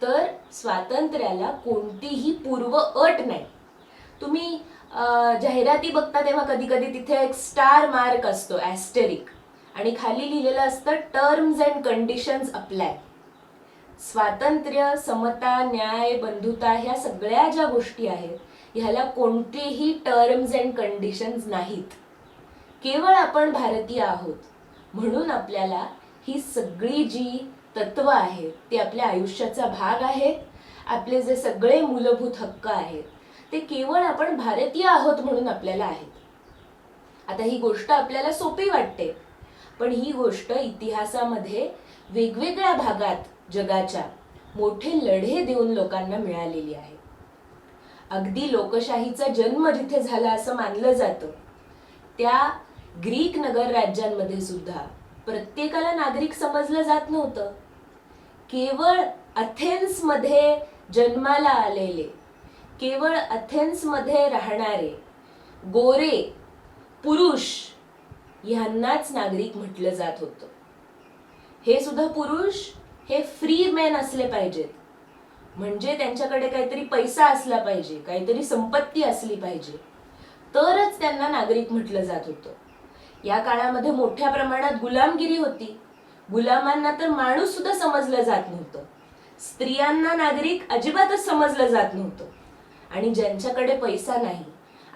तर स्वातंत्र्याला कोणतीही पूर्व अट नाही. तुम्ही जाहिराती बघता तेव्हा कधी कधी तिथे एक स्टार मार्क असतो, ॲस्टेरिक, आणि खाली लिहिलेलं असतं टर्म्स अँड कंडिशन्स अप्लाय. स्वातंत्र्य, समता, न्याय, बंधुता ह्या सगळ्या ज्या गोष्टी आहेत ह्याला कोणतेही टर्म्स अँड कंडिशन्स नाहीत. केवळ आपण भारतीय आहोत म्हणून आपल्याला ही सगळी जी तत्व आहेत ते आपल्या आयुष्याचा भाग आहेत. आपले जे सगळे मूलभूत हक्क आहेत ते केवळ आपण भारतीय आहोत म्हणून आपल्याला आहेत. आता ही गोष्ट आपल्याला सोपी वाटते, पण ही गोष्ट इतिहासामध्ये वेगवेगळ्या भागात जगाच्या मोठे लढे देऊन लोकांना मिळालेली आहे. अगदी लोकशाहीचा जन्म जिथे झाला असं मानलं जातं त्या ग्रीक नगर राज्यांमध्ये सुद्धा प्रत्येकाला नागरिक समजलं जात नव्हतं. केवळ अथेन्समध्ये जन्माला आलेले, केवळ अथेन्समध्ये राहणारे गोरे पुरुष ह्यांनाच नागरिक म्हटलं जात होतं. हे सुद्धा पुरुष हे फ्री मॅन असले पाहिजेत, म्हणजे त्यांच्याकडे काहीतरी पैसा असला पाहिजे, काहीतरी संपत्ती असली पाहिजे, तरच त्यांना नागरिक म्हटलं जात होतं. या काळामध्ये मोठ्या प्रमाणात गुलामगिरी होती. गुलामांना तर माणूस सुद्धा समजलं जात नव्हतं. स्त्रियांना नागरिक अजिबातच समजलं जात नव्हतं. आणि ज्यांच्याकडे पैसा नाही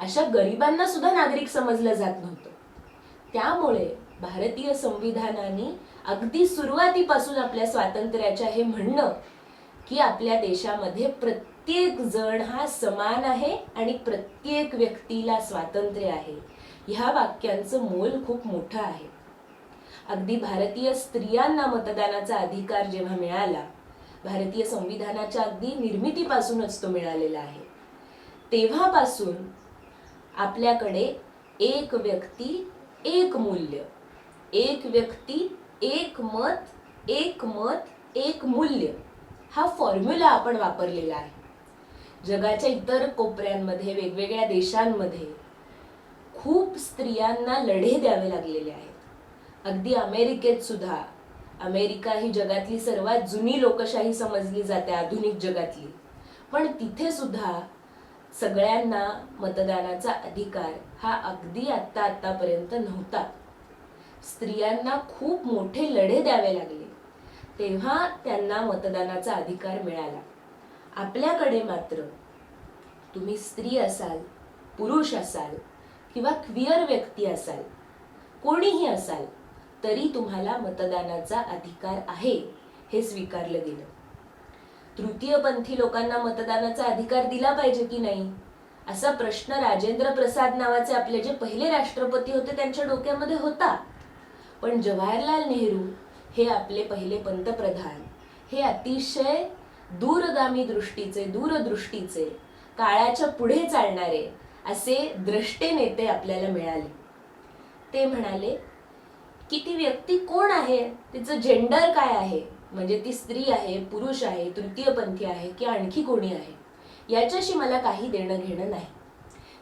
अशा गरिबांना सुद्धा नागरिक समजलं जात नव्हतं. त्यामुळे भारतीय संविधानाने अगदी सुरुवातीपासून आपल्या स्वातंत्र्याच्या हे म्हणणं की आपल्या देशामध्ये प्रत्येक जण हा समान आहे आणि प्रत्येक व्यक्तीला स्वातंत्र्य आहे, ह्या वाक्यांचं मोल खूप मोठं आहे. अगदी भारतीय स्त्रियांना मतदानाचा अधिकार जेव्हा मिळाला, भारतीय संविधानाच्या अगदी निर्मितीपासूनच तो मिळालेला आहे, तेव्हापासून आपल्याकडे एक व्यक्ती एक मूल्य, एक व्यक्ती एक मत, एक मत एक मूल्य हा फॉर्म्युला आपण वापरलेला आहे. जगाच्या इतर कोपऱ्यांमध्ये, वेगवेगळ्या देशांमध्ये खूप स्त्रियांना लढे द्यावे लागलेले आहेत. अगदी अमेरिकेत सुद्धा, अमेरिका ही जगातली सर्वात जुनी लोकशाही समजली जाते आधुनिक जगातली, पण तिथे सुद्धा सगळ्यांना मतदानाचा अधिकार हा अगदी आतापर्यंत नव्हता. स्त्रियांना खूप मोठे लढे द्यावे लागले, तेव्हा त्यांना मतदानाचा अधिकार मिळाला. आपल्याकडे मात्र तुम्ही स्त्री असाल, पुरुष असाल किंवा क्विअर व्यक्ती असाल, कोणीही असाल, तरी तुम्हाला मतदानाचा अधिकार आहे हे स्वीकारलं गेलं. तृतीयपंथी लोकांना मतदानाचा अधिकार दिला पाहिजे की नाही, असा प्रश्न राजेंद्र प्रसाद नावाचे आपले जे पहिले राष्ट्रपती होते त्यांच्या डोक्यामध्ये होता. पण जवाहरलाल नेहरू हे आपले पहिले पंतप्रधान, हे अतिशय दूरगामी दृष्टीचे, दूरदृष्टीचे, काळाच्या पुढे चालणारे असे द्रष्टे नेते आपल्याला मिळाले. ते म्हणाले की ती व्यक्ती कोण आहे, तिचं जेंडर काय आहे, म्हणजे ती स्त्री आहे, पुरुष आहे, तृतीयपंथी आहे की आणखी कोणी आहे, याच्याशी मला काही देणं घेणं नाही.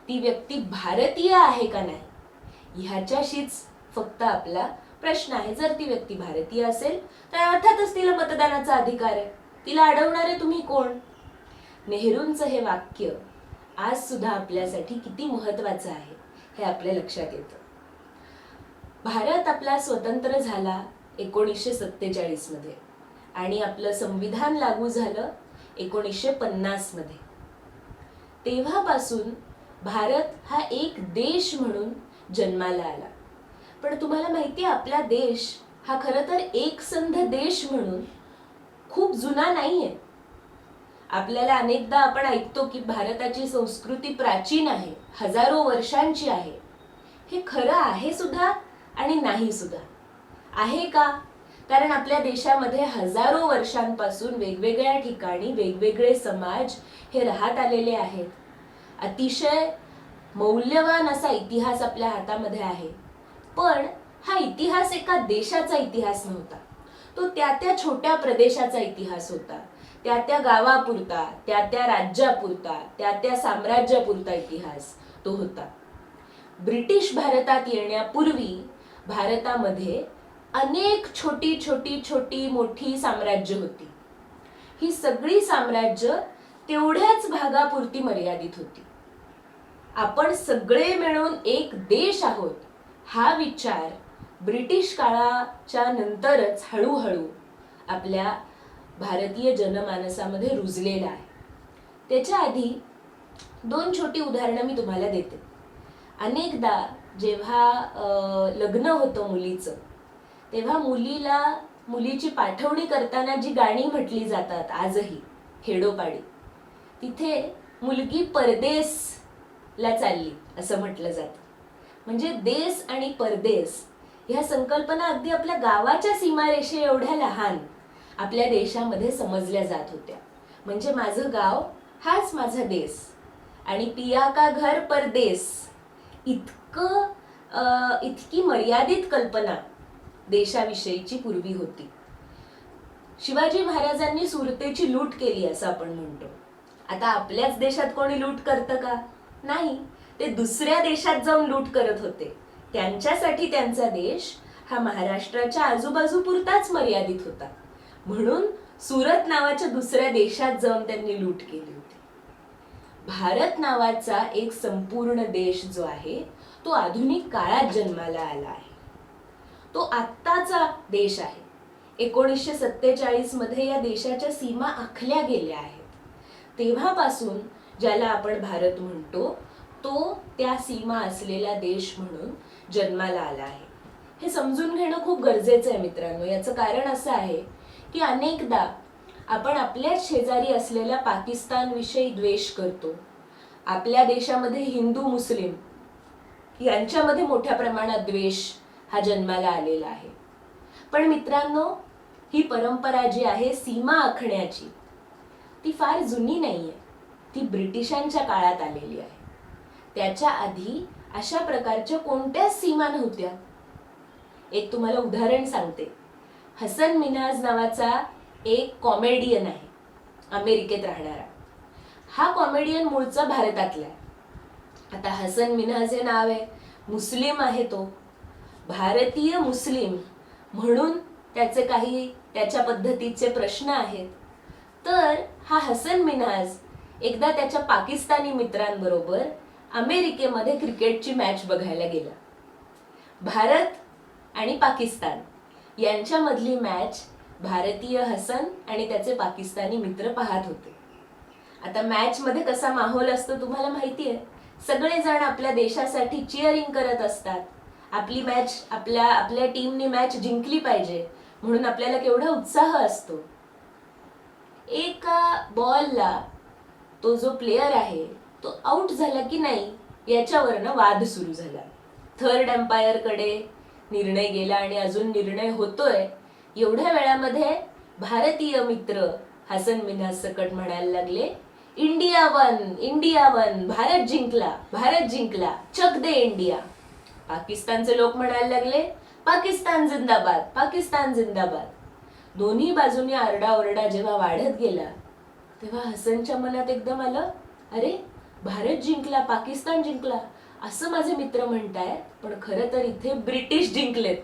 ती व्यक्ती भारतीय आहे का नाही ह्याच्याशीच फक्त आपला प्रश्न आहे. जर ती व्यक्ती भारतीय असेल तर अर्थातच तिला मतदानाचा अधिकार आहे. तिला अडवणारे तुम्ही कोण? नेहरूंचं हे वाक्य आज सुद्धा आपल्यासाठी किती महत्वाचं आहे हे आपल्या लक्षात येतं. भारत आपला स्वतंत्र झाला 1947 मध्ये आणि आपलं संविधान लागू झालं 1950 मध्ये. तेव्हापासून भारत हा एक देश म्हणून जन्माला आला. पण तुम्हाला माहिती आहे, आपला देश हा खरं तर एकसंध देश म्हणून खूप जुना नाहीये. आपल्याला अनेकदा आपण ऐकतो की भारताची संस्कृती प्राचीन आहे, हजारो वर्षांची आहे. हे खरं आहे सुद्धा आणि नाही सुद्धा. आहे का? कारण आपल्या देशामध्ये हजारो वर्षांपासून वेगवेगळ्या ठिकाणी वेगवेगळे समाज हे राहत आलेले आहेत. अतिशय मौल्यवान असा इतिहास आपल्या हातामध्ये आहे. पण हा इतिहास एका देशाचा इतिहास नव्हता. तो त्या छोट्या प्रदेशाचा इतिहास होता. त्या गावापुरता, त्या राज्यापुरता, त्या साम्राज्यापुरता इतिहास तो होता. ब्रिटिश भारतात येण्यापूर्वी भारतामध्ये अनेक छोटी छोटी छोटी मोठी साम्राज्य होती. ही सगळी साम्राज्य तेवढ्याच भागापुरती मर्यादित होती. आपण सगळे मिळून एक देश आहोत हा विचार ब्रिटिश काळाच्या नंतरच हळूहळू आपल्या भारतीय जनमानसामध्ये रुजलेला आहे. त्याच्या आधी दोन छोटी उदाहरणं मी तुम्हाला देते. अनेकदा जेव्हा लग्न होतं मुलीचं, तेव्हा मुलीची पाठवणी करताना जी गाणी म्हटली जातात आजही खेडोपाडी, तिथे मुलगी परदेसला चालली असं म्हटलं जातं. म्हणजे देश आणि परदेश ह्या संकल्पना अगदी आपल्या गावाच्या सीमारेषे एवढ्या लहान आपल्या देशामध्ये समजल्या जात होत्या. म्हणजे माझं गाव हाच माझा देश आणि पिया का घर परदेश, इतकी मर्यादित कल्पना देशाविषयीची पूर्वी होती. शिवाजी महाराजांनी सुरतेची लूट केली असं आपण म्हणतो. आता आपल्याच देशात कोणी लूट करतं का? नाही. ते दुसऱ्या देशात जाऊन लूट करत होते. त्यांच्यासाठी त्यांचा देश हा महाराष्ट्राच्या आजूबाजूपुरताच मर्यादित होता. म्हणून सुरत नावाच्या दुसऱ्या देशात जाऊन त्यांनी लूट केली होती. भारत नावाचा एक संपूर्ण देश जो आहे तो आधुनिक काळात जन्माला आला आहे. तो आत्ताचा देश आहे. 1947 मध्ये या देशाच्या सीमा आखल्या गेल्या आहेत. तेव्हापासून ज्याला आपण भारत म्हणतो तो त्या सीमा असलेला देश म्हणून जन्माला आला आहे. हे समजून घेणं खूप गरजेचं आहे मित्रांनो. याचं कारण असं आहे की अनेकदा आपण आपल्याच शेजारी असलेल्या पाकिस्तान विषयी द्वेष करतो. आपल्या देशामध्ये हिंदू मुस्लिम यांच्यामध्ये मोठ्या प्रमाणात द्वेष हा जन्माला आलेला आहे. पण मित्रांनो, ही परंपरा जी आहे सीमा आखण्याची ती फार जुनी नाहीये. ती ब्रिटिशांच्या काळात आलेली आहे. त्याच्या आधी अशा प्रकारच्या कोणत्याच सीमा नव्हत्या. एक तुम्हाला उदाहरण सांगते. हसन मिन्हाज नावाचा एक कॉमेडियन आहे, अमेरिकेत राहणारा. हा कॉमेडियन मूळचा भारतातला आहे. आता हसन मिन्हाज हे नाव आहे, मुस्लिम आहे तो, भारतीय मुस्लिम म्हणून त्याचे काही त्याच्या पद्धतीचे प्रश्न आहेत. तर हा हसन मिन्हाज एकदा त्याच्या पाकिस्तानी मित्रांबरोबर अमेरिकेमध्ये क्रिकेटची मॅच बघायला गेला. भारत आणि पाकिस्तान यांच्यामधली मॅच भारतीय हसन आणि त्याचे पाकिस्तानी मित्र पाहत होते. आता मॅच मध्ये कसा माहोल असतो तुम्हाला माहिती आहे. सगळेजण आपल्या देशासाठी चिअरिंग करत असतात. आपली मॅच आपल्या टीमनी मॅच जिंकली पाहिजे म्हणून आपल्याला केवढा उत्साह असतो. एका बॉलला तो जो प्लेयर आहे तो आउट झाला की नाही याच्यावरनं वाद सुरू झाला. थर्ड एम्पायर कडे निर्णय गेला आणि अजून निर्णय होतोय. एवढ्या वेळामध्ये भारतीय मित्र हसन मिन्हाज सकट म्हणायला लागले, India one, India one, Bharat जिंकला, भारत जिंकला, चक दे इंडिया. पाकिस्तानचे लोक म्हणायला लागले, पाकिस्तान जिंदाबाद, पाकिस्तान जिंदाबाद. दोन्ही बाजूनी आरडाओरडा जेव्हा वाढत गेला तेव्हा हसनच्या मनात एकदम आलं, अरे भारत जिंकला, पाकिस्तान जिंकला असं माझे मित्र म्हणताय, पण खरं तर इथे ब्रिटिश जिंकलेत.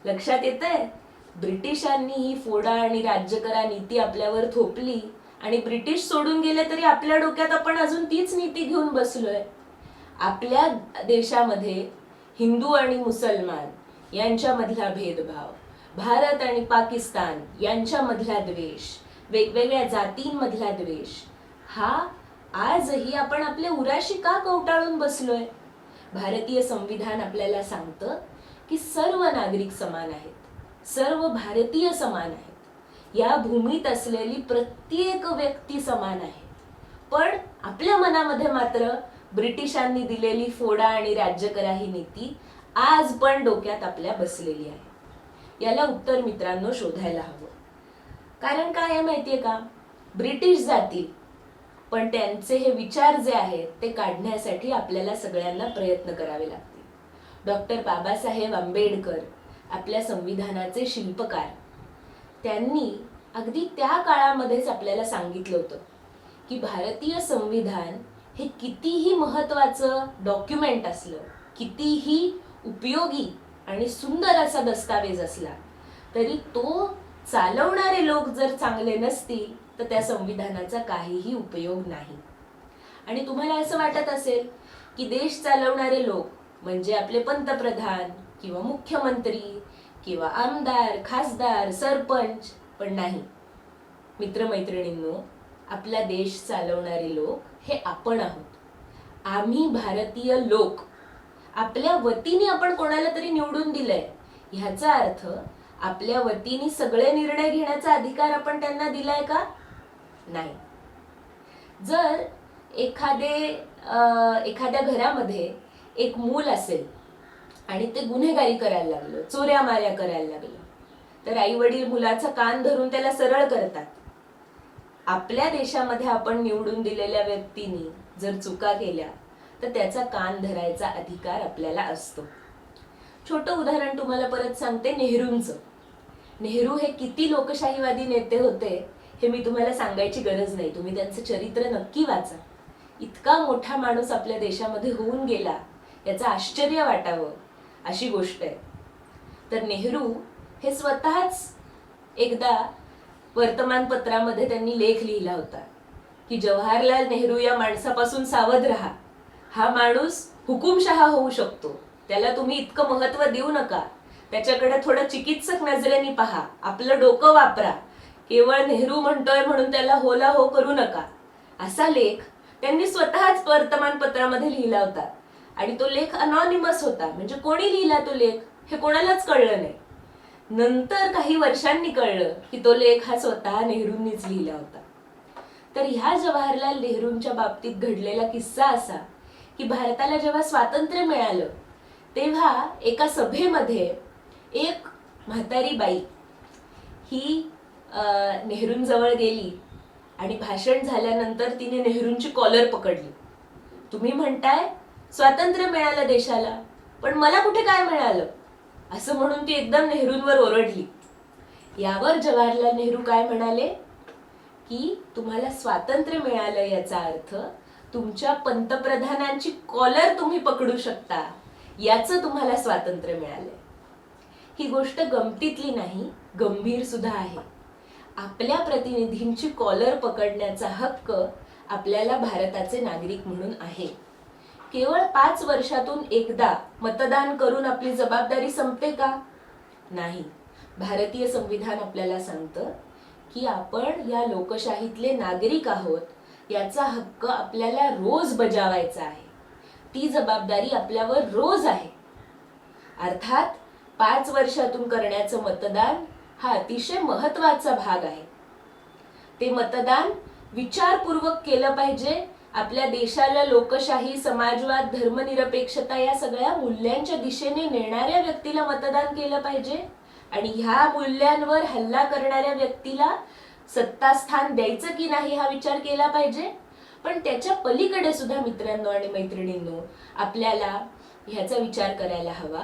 लक्षात येतंय? ब्रिटिशांनी ही फोडा आणि राज्य करा नीती आपल्यावर थोपली आणि ब्रिटिश सोडून गेले तरी आपल्या डोक्यात आपण अजून तीच नीती घेऊन बसलोय. आपल्या देशामध्ये हिंदू आणि मुसलमान यांच्यामधला भेदभाव, भारत आणि पाकिस्तान यांच्यामधला द्वेष, वेगवेगळ्या जातींमधला द्वेष हा आजही आपण आपल्या उराशी का कवटाळून बसलोय. भारतीय संविधान आपल्याला सांगतं की सर्व नागरिक समान आहेत, सर्व भारतीय समान आहेत, या भूमीत असलेली प्रत्येक व्यक्ती समान आहे. पण आपल्या मनामध्ये मात्र ब्रिटिशांनी दिलेली फोडा आणि राज्य करा ही नीती आज पण डोक्यात आपल्या बसलेली आहे. याला उत्तर मित्रांनो शोधायला हवं. कारण काय आहे माहितीये का, ब्रिटिश जातील पण त्यांचे हे विचार जे आहेत ते काढण्यासाठी आपल्याला सगळ्यांना प्रयत्न करावे लागतील. डॉक्टर बाबासाहेब आंबेडकर आपल्या संविधानाचे शिल्पकार, त्यांनी अगदी त्या काळामध्येच आपल्याला सांगितलं होतं की भारतीय संविधान हे कितीही महत्वाचं डॉक्युमेंट असलं, कितीही उपयोगी आणि सुंदर असा दस्तावेज असला तरी तो चालवणारे लोक जर चांगले नसतील तर त्या संविधानाचा काहीही उपयोग नाही. आणि तुम्हाला असं वाटत असेल की देश चालवणारे लोक म्हणजे आपले पंतप्रधान किंवा मुख्यमंत्री किंवा आमदार, खासदार, सरपंच, पण नाही मित्रमैत्रिणींनो, आपला देश चालवणारे लोक हे आपण आहोत. आम्ही भारतीय लोक आपल्या वतीने आपण कोणाला तरी निवडून दिलंय, ह्याचा अर्थ आपल्या वतीने सगळे निर्णय घेण्याचा अधिकार आपण त्यांना दिलाय का? नाही. जर एखाद्या घरामध्ये एक मूल असेल आणि ते गुन्हेगारी करायला लागलं, चोऱ्या माऱ्या करायला लागलं, तर आई वडील मुलाचा कान धरून त्याला सरळ करतात. आपल्या देशामध्ये आपण निवडून दिलेल्या व्यक्तींनी जर चुका केल्या तर त्याचा कान धरायचा अधिकार आपल्याला असतो. छोटं उदाहरण तुम्हाला परत सांगते नेहरूंचं. नेहरू हे किती लोकशाहीवादी नेते होते हे मी तुम्हाला सांगायची गरज नाही, तुम्ही त्यांचं चरित्र नक्की वाचा. इतका मोठा माणूस आपल्या देशामध्ये होऊन गेला याचं आश्चर्य वाटावं अशी गोष्ट आहे. तर नेहरू हे स्वतःच एकदा वर्तमानपत्रामध्ये त्यांनी लेख लिहिला होता की जवाहरलाल नेहरू या माणसापासून सावध राहा. हा माणूस हुकुमशहा होऊ शकतो, त्याला तुम्ही इतकं महत्व देऊ नका, त्याच्याकडे थोडं चिकित्सक नजरेने पहा, आपलं डोकं वापरा, केवळ नेहरू म्हणतोय म्हणून त्याला होला हो करू नका. असा लेख त्यांनी स्वतःच वर्तमानपत्रामध्ये लिहिला होता आणि तो लेख अनॉनिमस होता, म्हणजे कोणी लिहिला तो लेख हे कोणालाच कळलं नाही. नंतर काही वर्षांनी कळलं की तो लेख हा स्वतः नेहरूंनीच लिहिला होता. तर ह्या जवाहरलाल नेहरूंच्या बाबतीत घडलेला किस्सा असा की भारताला जेव्हा स्वातंत्र्य मिळालं तेव्हा एका सभेमध्ये एक म्हातारी बाई ही नेहरूंजवळ गेली आणि भाषण झाल्यानंतर तिने नेहरूंची कॉलर पकडली. तुम्ही म्हणताय स्वातंत्र्य मिळालं देशाला, पण मला कुठे काय मिळालं, असं म्हणून ती एकदम नेहरूंवर ओरडली. यावर जवाहरलाल नेहरू काय म्हणाले की तुम्हाला स्वातंत्र्य मिळालं याचा अर्थ तुमच्या पंतप्रधानांची कॉलर तुम्ही पकडू शकता, याचं तुम्हाला स्वातंत्र्य मिळालंय. ही गोष्ट गमतीतली नाही, गंभीर सुद्धा आहे. आपल्या प्रतिनिधींची कॉलर पकडण्याचा हक्क आपल्याला भारताचे नागरिक म्हणून आहे. केवळ 5 वर्षातून एकदा मतदान करून आपली जबाबदारी संपते का? नाही. भारतीय संविधान आपल्याला सांगतं की आपण या लोकशाहीतले नागरिक आहोत, याचा हक्क आपल्याला रोज बजावायचा आहे. ती जबाबदारी आपल्यावर रोज आहे. अर्थात 5 वर्षातून करण्याचं मतदान हा अतिशय महत्वाचा भाग आहे. ते मतदान विचारपूर्वक केलं पाहिजे. आपल्या देशाला लोकशाही, समाजवाद, धर्मनिरपेक्षता या सगळ्या मूल्यांच्या दिशेने नेणाऱ्या व्यक्तीला मतदान केलं पाहिजे आणि ह्या मूल्यांवर हल्ला करणाऱ्या व्यक्तीला सत्तास्थान द्यायचं की नाही हा विचार केला पाहिजे. पण त्याच्या पलीकडे सुद्धा मित्रांनो आणि मैत्रिणींनो आपल्याला ह्याचा विचार करायला हवा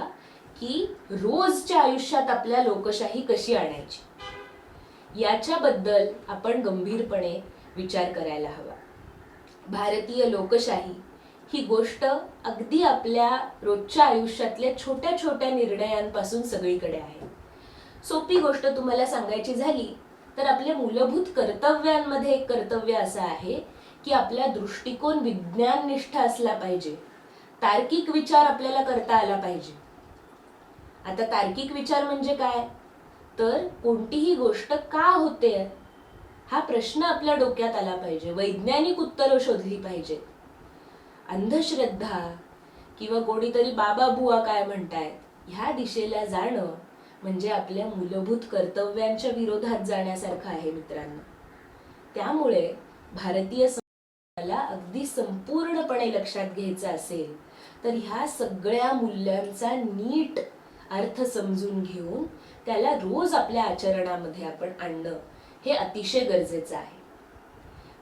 की रोजच्या आयुष्यात आपल्या लोकशाही कशी आणायची, याच्याबद्दल आपण गंभीरपणे विचार करायला हवा. भारतीय लोकशाही ही गोष्ट अगदी आपल्या रोजच्या आयुष्यातल्या छोट्या छोट्या निर्णयांपासून सगळीकडे आहे. सोपी गोष्ट तुम्हाला सांगायची झाली तर आपल्या मूलभूत कर्तव्यांमध्ये एक कर्तव्य असं आहे की आपला दृष्टिकोन विज्ञाननिष्ठ असला पाहिजे. तार्किक विचार आपल्याला करता आला पाहिजे. आता तार्किक विचार म्हणजे काय, तर कोणतीही गोष्ट का होते हा प्रश्न आपल्या डोक्यात आला पाहिजे, वैज्ञानिक उत्तरं शोधली पाहिजेत. अंधश्रद्धा किंवा कोणीतरी बाबा बुवा काय म्हणतायत ह्या दिशेला जाणं म्हणजे आपल्या मूलभूत कर्तव्यांच्या विरोधात जाण्यासारखं आहे मित्रांनो. त्यामुळे भारतीय समाजाला अगदी संपूर्णपणे लक्षात घ्यायचं असेल तर ह्या सगळ्या मूल्यांचा नीट अर्थ समजून घेऊन त्याला रोज आपल्या आचरणामध्ये आपण आणणं हे अतिशय गरजेचं आहे.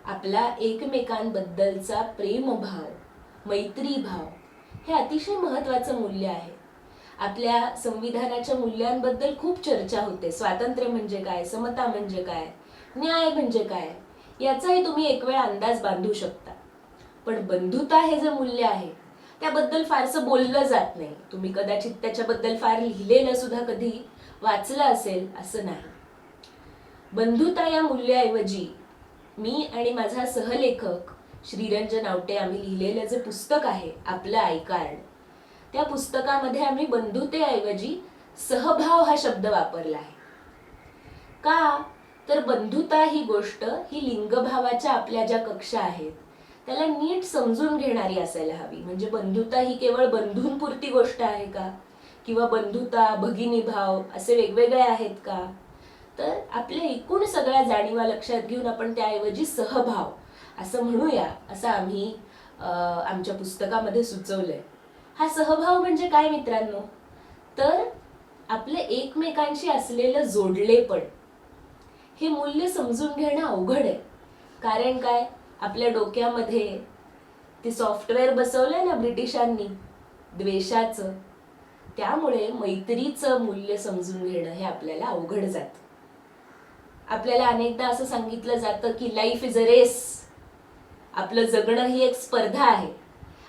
आपला एकमेकांबद्दलचा प्रेमभाव, मैत्रीभाव हे अतिशय महत्त्वाचं मूल्य आहे. आपल्या संविधानाच्या मूल्यांबद्दल खूप चर्चा होते. स्वातंत्र्य म्हणजे काय, समता म्हणजे काय, न्याय म्हणजे काय, याचाही तुम्ही एक वेळ अंदाज बांधू शकता. पण बंधुता हे जे मूल्य आहे त्याबद्दल फारसं बोललं जात नाही. तुम्ही कदाचित त्याच्याबद्दल फार लिहिलेलं सुद्धा कधी वाचलं असेल असं नाही. बंधुता या मूल्याऐवजी मी आणि माझा सहलेखक श्रीरंजन आवटे आम्ही लिहिलेलं जे पुस्तक आहे आपलं आय कार्ड, त्या पुस्तकामध्ये आम्ही बंधुतेऐवजी सहभाव हा शब्द वापरला आहे. का तर बंधुता ही गोष्ट ही लिंगभावाच्या आपल्या ज्या कक्षा आहेत त्याला नीट समजून घेणारी असायला हवी. म्हणजे बंधुता ही केवळ बंधूंपुरती गोष्ट आहे का, किंवा बंधुता, भगिनी भाव असे वेगवेगळे आहेत का, तर आपल्या एकूण सगळ्या जाणीवा लक्षात घेऊन आपण त्याऐवजी सहभाव असं म्हणूया असं आम्ही आमच्या पुस्तकामध्ये सुचवलंय. हा सहभाव म्हणजे काय मित्रांनो, तर आपले एकमेकांशी असलेलं जोडलेपण हे मूल्य समजून घेणं अवघड आहे. कारण काय, आपल्या डोक्यामध्ये ते सॉफ्टवेअर बसवलंय ना ब्रिटिशांनी द्वेषाचं, त्यामुळे मैत्रीचं मूल्य समजून घेणं हे आपल्याला अवघड जातं. आपल्याला अनेकदा असं सांगितलं जातं की लाईफ इज अ रेस, आपलं जगणं ही एक स्पर्धा आहे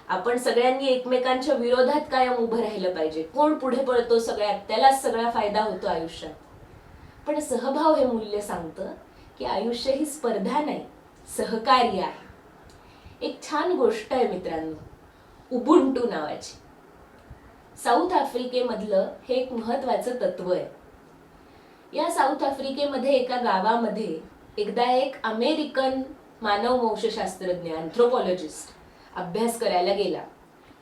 आपण सगळ्यांनी एकमेकांच्या विरोधात कायम उभं राहिलं पाहिजे. कोण पुढे पळतो सगळ्यात, त्यालाच सगळा फायदा होतो आयुष्यात. पण सहभाव हे मूल्य सांगतं की आयुष्य ही स्पर्धा नाही, सहकार्य आहे. एक छान गोष्ट आहे मित्रांनो, उबुंटू नावाची. साऊथ आफ्रिकेमधलं हे एक महत्वाचं तत्व आहे. या साऊथ आफ्रिकेमध्ये एका गावामध्ये एकदा एक अमेरिकन मानववंशशास्त्रज्ञ, अँथ्रोपॉलॉजिस्ट अभ्यास करायला गेला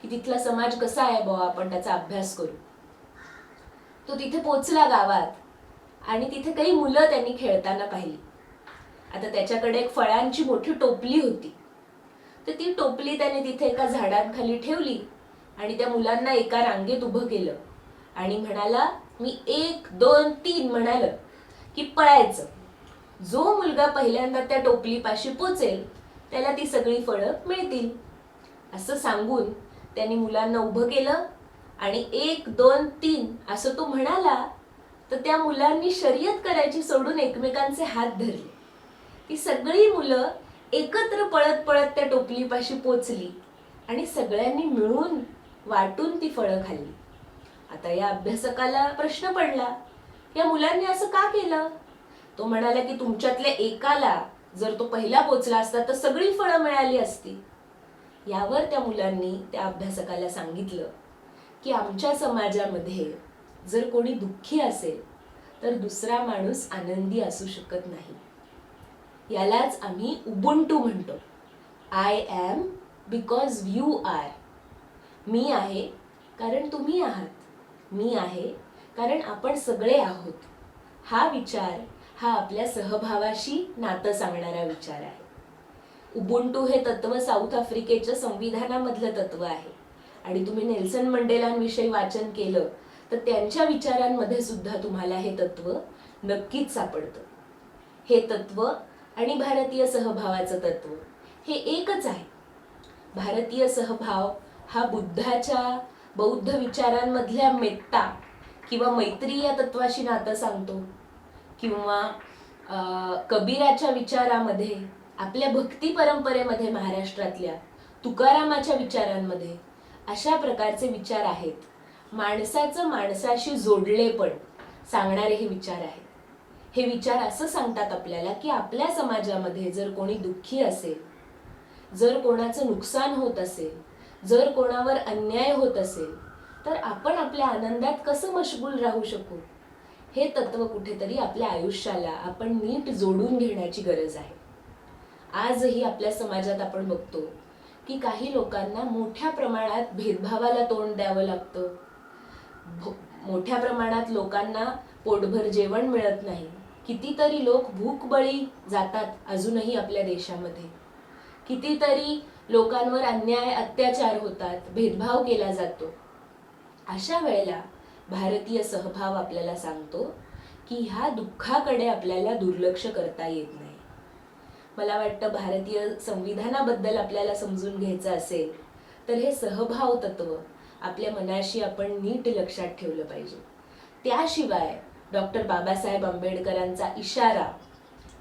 की तिथला समाज कसा आहे बुवा, आपण त्याचा अभ्यास करू. तो तिथे पोचला गावात आणि तिथे काही मुलं त्यांनी खेळताना पाहिली. आता त्याच्याकडे एक फळांची मोठी टोपली होती. तर ती टोपली त्याने तिथे एका झाडाखाली ठेवली आणि त्या मुलांना एका रांगेत उभं केलं आणि म्हणाला, मी 1 2 3 म्हणालं की पळायचं. जो मुलगा पहिल्यांदा त्या टोपलीपाशी पोचेल त्याला ती सगळी फळं मिळतील. असं सांगून त्यांनी मुलांना उभं केलं आणि 1 2 3 असं तो म्हणाला. तर त्या मुलांनी शर्यत करायची सोडून एकमेकांचे हात धरले. ती सगळी मुलं एकत्र पळत पळत त्या टोपलीपाशी पोचली आणि सगळ्यांनी मिळून वाटून ती फळं खाल्ली. आता या अभ्यासकाला प्रश्न पडला, या मुलांनी असं का केलं? तो म्हणाला की तुमच्यातल्या एकाला जर तो पहिला पोचला असता तर सगळी फळं मिळाली असती. यावर त्या मुलांनी त्या अभ्यासकाला सांगितलं की आमच्या समाजामध्ये जर कोणी दुःखी असेल तर दुसरा माणूस आनंदी असू शकत नाही. यालाच आम्ही उबुंटू म्हणतो. I am because you are. मी आहे कारण तुम्ही आहात. मी आहे कारण आपण सगळे आहोत. हा विचार हा आपल्या सहभावाशी नातं सांगणारा विचार आहे. उबुंटू हे तत्व साऊथ आफ्रिकेच्या संविधानामधलं तत्व आहे आणि तुम्ही नेल्सन मंडेलांविषयी वाचन केलं तर त्यांच्या विचारांमध्ये सुद्धा तुम्हाला हे तत्व नक्कीच सापडतं. हे तत्व आणि भारतीय सहभावाचं तत्व हे एकच आहे. भारतीय सहभाव हा बुद्धाच्या बौद्ध विचारांमधल्या मेत्ता किंवा मैत्री या तत्वाशी नातं सांगतो, किंवा कबीराच्या विचारामध्ये, आपल्या भक्ती परंपरेमध्ये महाराष्ट्रातल्या तुकारामाच्या विचारांमध्ये अशा प्रकारचे विचार आहेत. माणसाचं माणसाशी जोडलेपण सांगणारे हे विचार आहेत. हे विचार असं सांगतात आपल्याला की आपल्या समाजामध्ये जर कोणी दुःखी असेल, जर कोणाचं नुकसान होत असेल, जर कोणावर अन्याय होत असेल तर आपण आपल्या आनंदात कसं मशगूल राहू शकू, हे तत्व कुठेतरी आपल्या आयुष्याला आपण नीट जोडून घेण्याची गरज आहे. आजही आपल्या समाजात आपण बघतो की काही लोकांना मोठ्या प्रमाणात भेदभावाला तोंड द्यावं लागतं. मोठ्या प्रमाणात लोकांना पोटभर जेवण मिळत नाही. कितीतरी लोक भूकबळी जातात अजूनही आपल्या देशामध्ये. कितीतरी लोकांवर अन्याय अत्याचार होतात, भेदभाव केला जातो. अशा वेळेला भारतीय सहभाव आपल्याला सांगतो की ह्या दुःखाकडे आपल्याला दुर्लक्ष करता येत नाही. मला वाटतं भारतीय संविधानाबद्दल आपल्याला समजून घ्यायचं असेल तर हे सहभाव तत्व आपल्या मनाशी आपण नीट लक्षात ठेवलं पाहिजे. त्याशिवाय डॉक्टर बाबासाहेब आंबेडकरांचा इशारा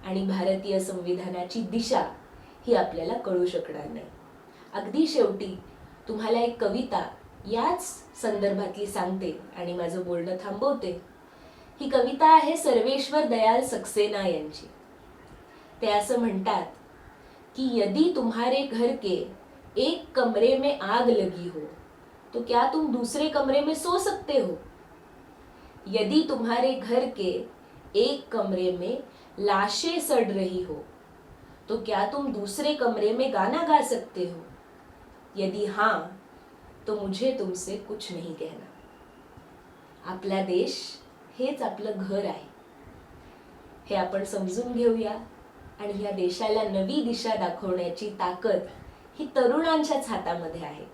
आणि भारतीय संविधानाची दिशा ही आपल्याला कळू शकणार नाही. अगदी शेवटी तुम्हाला एक कविता याच संदर्भातली सांगते आणि माझं बोलणं थांबवते. ही कविता आहे सर्वेश्वर दयाल सक्सेना यांची. ते असं म्हणतात कि यदि तुम्हारे घर के एक कमरे में आग लगी हो तो क्या तुम दूसरे कमरे में सो सकते हो? यदि तुम्हारे घर के एक कमरे में लाशें सड़ रही हो तो क्या तुम दूसरे कमरे में गाना गा सकते हो? यदि हाँ तो मुझे तुमसे कुछ नहीं कहना. आपला देश हेच आपलं घर आहे. हे आपण समजून घेऊया आणि या देशाला नवी दिशा दाखवण्याची ताकद ही तरुणांच्याच हातामध्ये आहे.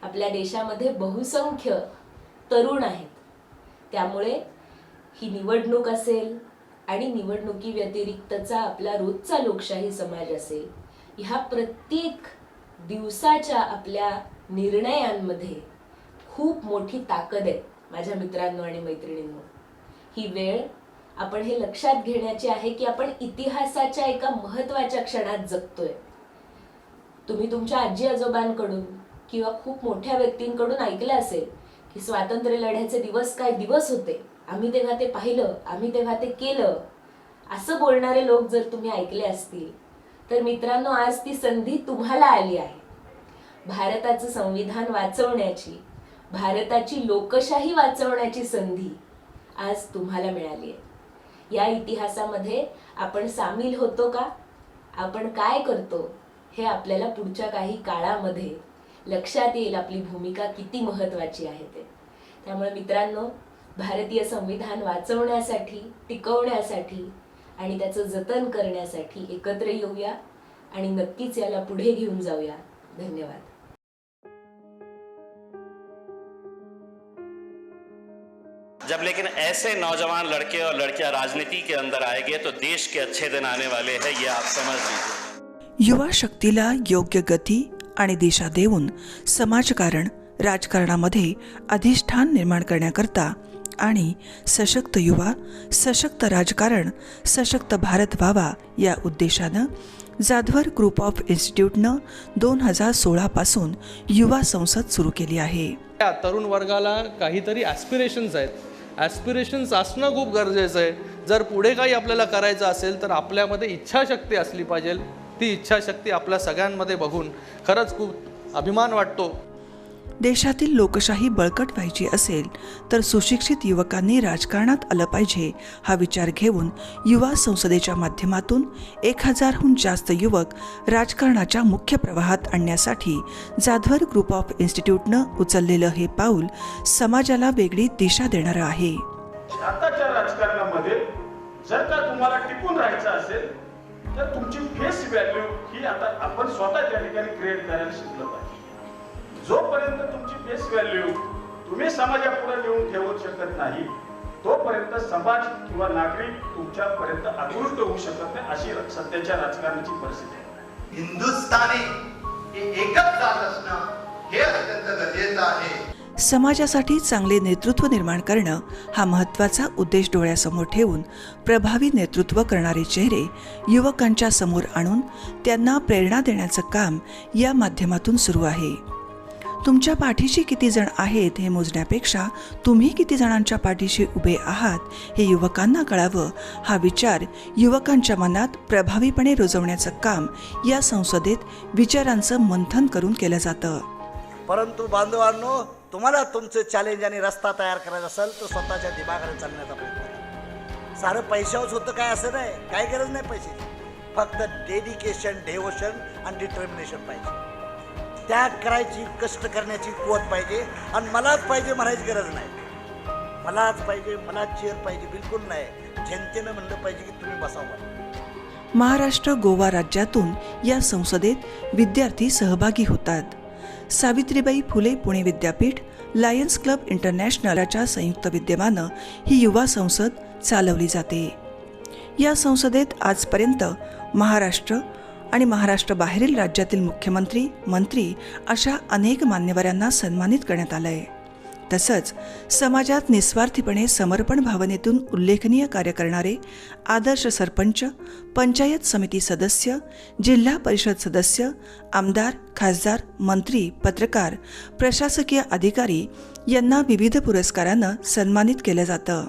आपल्या देशामध्ये बहुसंख्य तरुण आहेत. त्यामुळे ही निवडणूक असेल आणि निवडणुकी व्यतिरिक्तचा आपला रोजचा लोकशाही समाज असेल, ह्या प्रत्येक दिवसाच्या आपल्या निर्णयांमध्ये खूप मोठी ताकद आहे माझ्या मित्रांनो आणि मैत्रिणींनो. ही वेळ आपण हे लक्षात घेण्याची आहे की आपण इतिहासाच्या एका महत्त्वाच्या क्षणात जगतोय. तुम्ही तुमच्या आजी आजोबांकडून किंवा खूप मोठ्या व्यक्तींकडून ऐकलं असेल की स्वातंत्र्य लढ्याचे दिवस काय दिवस होते, आम्ही तेव्हा ते पाहिलं, आम्ही तेव्हा ते केलं, असं बोलणारे लोक जर तुम्ही ऐकले असतील तर मित्रांनो, आज ती संधी तुम्हाला आली आहे. भारताचं संविधान वाचवण्याची, भारताची लोकशाही वाचवण्याची संधी आज तुम्हाला मिळाली आहे. या इतिहासामध्ये आपण सामील होतो का? आपण काय करतो हे आपल्याला पुढच्या काही काळामध्ये लक्षात येईल, आपली भूमिका किती महत्त्वाची आहे ते. त्यामुळे मित्रांनो, भारतीय संविधान वाचवण्यासाठी, टिकवण्यासाठी आणि त्याचं जतन करण्यासाठी एकत्र येऊया आणि नक्कीच याला पुढे घेऊन जाऊया. धन्यवाद. जब लेकिन ऐसे नौजवान लड़के और लड़कियां राजनीति के अंदर आएंगे तो देश के अच्छे दिन आने वाले हैं, ये आप समझ लीजिए. युवा शक्तीला योग्य गती आणि दिशा देऊन समाजकारण, राजकारणामध्ये अधिष्ठान निर्माण करण्याकरता आणि सशक्त युवा, सशक्त राजकारण, सशक्त भारत व्हावा या उद्देशानं जाधवर ग्रुप ऑफ इन्स्टिट्यूटनं 2016 पासून युवा संसद सुरू केली आहे. या तरुण वर्गाला काहीतरी ॲस्पिरेशन्स आहेत. ॲस्पिरेशन्स असणं खूप गरजेचं आहे. जर पुढे काही आपल्याला करायचं असेल तर आपल्यामध्ये इच्छाशक्ती असली पाहिजे. ती इच्छाशक्ती आपल्या सगळ्यांमध्ये बघून खरंच खूप अभिमान वाटतो. देशातील लोकशाही बळकट व्हायची असेल तर सुशिक्षित युवकांनी राजकारणात आलं पाहिजे हा विचार घेऊन युवा संसदेच्या माध्यमातून 1000हून जास्त युवक राजकारणाच्या मुख्य प्रवाहात आणण्यासाठी जाधवर ग्रुप ऑफ इन्स्टिट्यूटनं उचललेलं हे पाऊल समाजाला वेगळी दिशा देणारं आहे. आताच्या राजकारणामध्ये जर का तुम्हाला टिकून राहायचं असेल तर तुमची फेस व्हॅल्यू ही आता आपण स्वतः त्या ठिकाणी क्रिएट करायला शिकलं पाहिजे. जोपर्यंत तुमची फेस व्हॅल्यू तुम्ही समाजापुढे नेऊन ठेवू शकत नाही तोपर्यंत समाज किंवा नागरिक तुमच्यापर्यंत आकृष्ट होऊ शकत नाही. अशी सध्याच्या राजकारणाची परिस्थिती आहे. हिंदुस्थानी हे एकच जात असणं हे अत्यंत गरजेचं आहे. समाजासाठी चांगले नेतृत्व निर्माण करणं हा महत्त्वाचा उद्देश डोळ्यासमोर ठेवून प्रभावी नेतृत्व करणारे चेहरे युवकांच्या समोर आणून त्यांना प्रेरणा देण्याचं काम या माध्यमातून सुरू आहे. तुमच्या पाठीशी किती जण आहेत हे मोजण्यापेक्षा तुम्ही किती जणांच्या पाठीशी उभे आहात हे युवकांना कळावं हा विचार युवकांच्या मनात प्रभावीपणे रुजवण्याचं काम या संसदेत विचारांचं मंथन करून केलं जातं. परंतु बांधवांनो, तुम्हाला तुमचं चॅलेंज आणि रस्ता तयार करायचा असेल तर स्वतःच्या दिमागाने चालण्याचा प्रयत्न करा. सारं पैशावरच होतं काय असं नाही, काय गरज नाही पैशाची. फक्त डेडिकेशन, डेवोशन आणि डिटर्मिनेशन पाहिजे. त्याग करायची, कष्ट करण्याची कुवत पाहिजे. आणि मलाच पाहिजे म्हणायची गरज नाही. मलाच पाहिजे, मलाच चेअर पाहिजे बिलकुल नाही. जनतेनं म्हणलं पाहिजे की तुम्ही बसावं. महाराष्ट्र, गोवा राज्यातून या संसदेत विद्यार्थी सहभागी होतात. सावित्रीबाई फुले पुणे विद्यापीठ, लायन्स क्लब इंटरनॅशनलच्या संयुक्त विद्यमानं ही युवा संसद चालवली जाते. या संसदेत आजपर्यंत महाराष्ट्र आणि महाराष्ट्राबाहेरील राज्यातील मुख्यमंत्री, मंत्री अशा अनेक मान्यवरांना सन्मानित करण्यात आलं आहे. तसंच समाजात निस्वार्थीपणे समर्पण भावनेतून उल्लेखनीय कार्य करणारे आदर्श सरपंच, पंचायत समिती सदस्य, जिल्हा परिषद सदस्य, आमदार, खासदार, मंत्री, पत्रकार, प्रशासकीय अधिकारी यांना विविध पुरस्कारानं सन्मानित केलं जातं.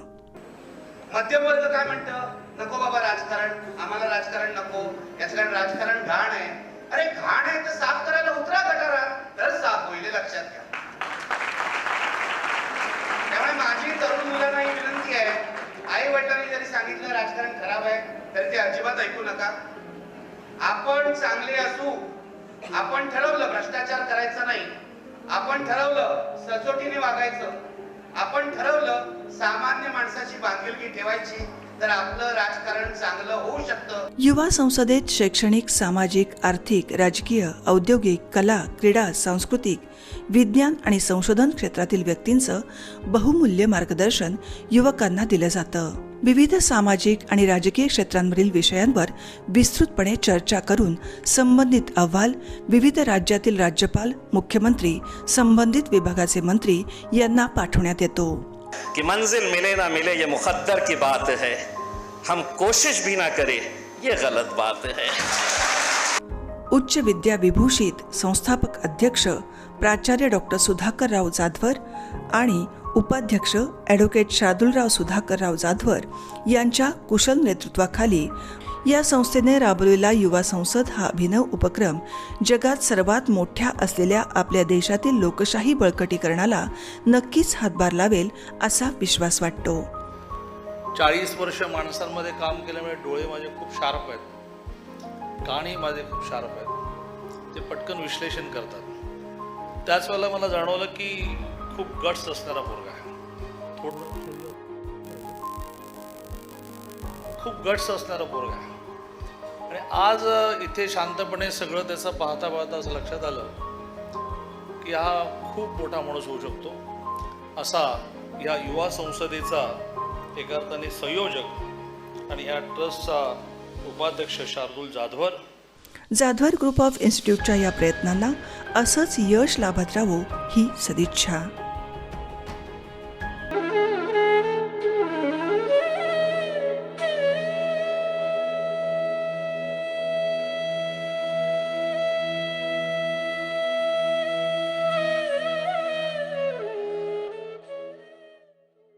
मध्यमवर्ग काय म्हणतं? नको बाबा राजकारण, आम्हाला राजकारण नको, याचं कारण राजकारण घाण आहे. अरे घाण आहे तर साफ करायला उतरा गटारात, तर साफ होईल, लक्षात घ्या. त्यामुळे माझी तरुण मुलांना ही विनंती आहे, आई वडिलांनी जरी सांगितलं राजकारण खराब आहे तर ते अजिबात ऐकू नका. आपण चांगले असू, आपण ठरवलं भ्रष्टाचार करायचा नाही, आपण ठरवलं सचोटीने वागायचं, आपण ठरवलं सामान्य माणसाची बांधिलकी ठेवायची, तर आपलं राजकारण चांगलं होऊ शकतं. युवा संसदेत शैक्षणिक, सामाजिक, आर्थिक, राजकीय, औद्योगिक, कला, क्रीडा, सांस्कृतिक, विज्ञान आणि संशोधन क्षेत्रातील व्यक्तींचं बहुमूल्य मार्गदर्शन युवकांना दिलं जातं. विविध सामाजिक आणि राजकीय क्षेत्रांवरील विषयांवर विस्तृतपणे चर्चा करून संबंधित अहवाल विविध राज्यातील राज्यपाल, मुख्यमंत्री, संबंधित विभागाचे मंत्री यांना पाठवण्यात येतो. कि मंजिल मिले ना मिले ये मुकद्दर की बात है, हम कोशिश भी ना करें ये गलत बात है. उच्च विद्या विभूषित संस्थापक अध्यक्ष प्राचार्य डॉक्टर सुधाकरराव जाधवर आणि उपाध्यक्ष ॲडव्होकेट शार्दूलराव सुधाकरराव जाधवर यांच्या कुशल नेतृत्वाखाली या संस्थेने राबवलेला युवा संसद हा अभिनव उपक्रम जगात सर्वात मोठ्या असलेल्या आपल्या देशातील लोकशाही बळकटीकरणाला नक्कीच हातभार लावेल असा विश्वास वाटतो. 40 वर्ष माणसांमध्ये काम केल्यामुळे डोळे माझे खूप शार्प आहेत, कानही माझे खूप शार्प आहेत, ते पटकन विश्लेषण करतात. त्याच वेळेला मला जाणवलं की खूप गट्स असणारा पोरगा आहे, खूप गट्स असणारा पोरगा आहे. आणि आज इथे शांतपणे सगळं त्याचं पाहता पाहता असं लक्षात आलं की हा खूप मोठा माणूस होऊ शकतो. असा या युवा संसदेचा एका अर्थाने संयोजक आणि या ट्रस्टचा उपाध्यक्ष शार्दूल जाधवर ग्रुप ऑफ इन्स्टिट्यूटच्या या प्रयत्नांना असंच यश लाभत राहो ही सदिच्छा.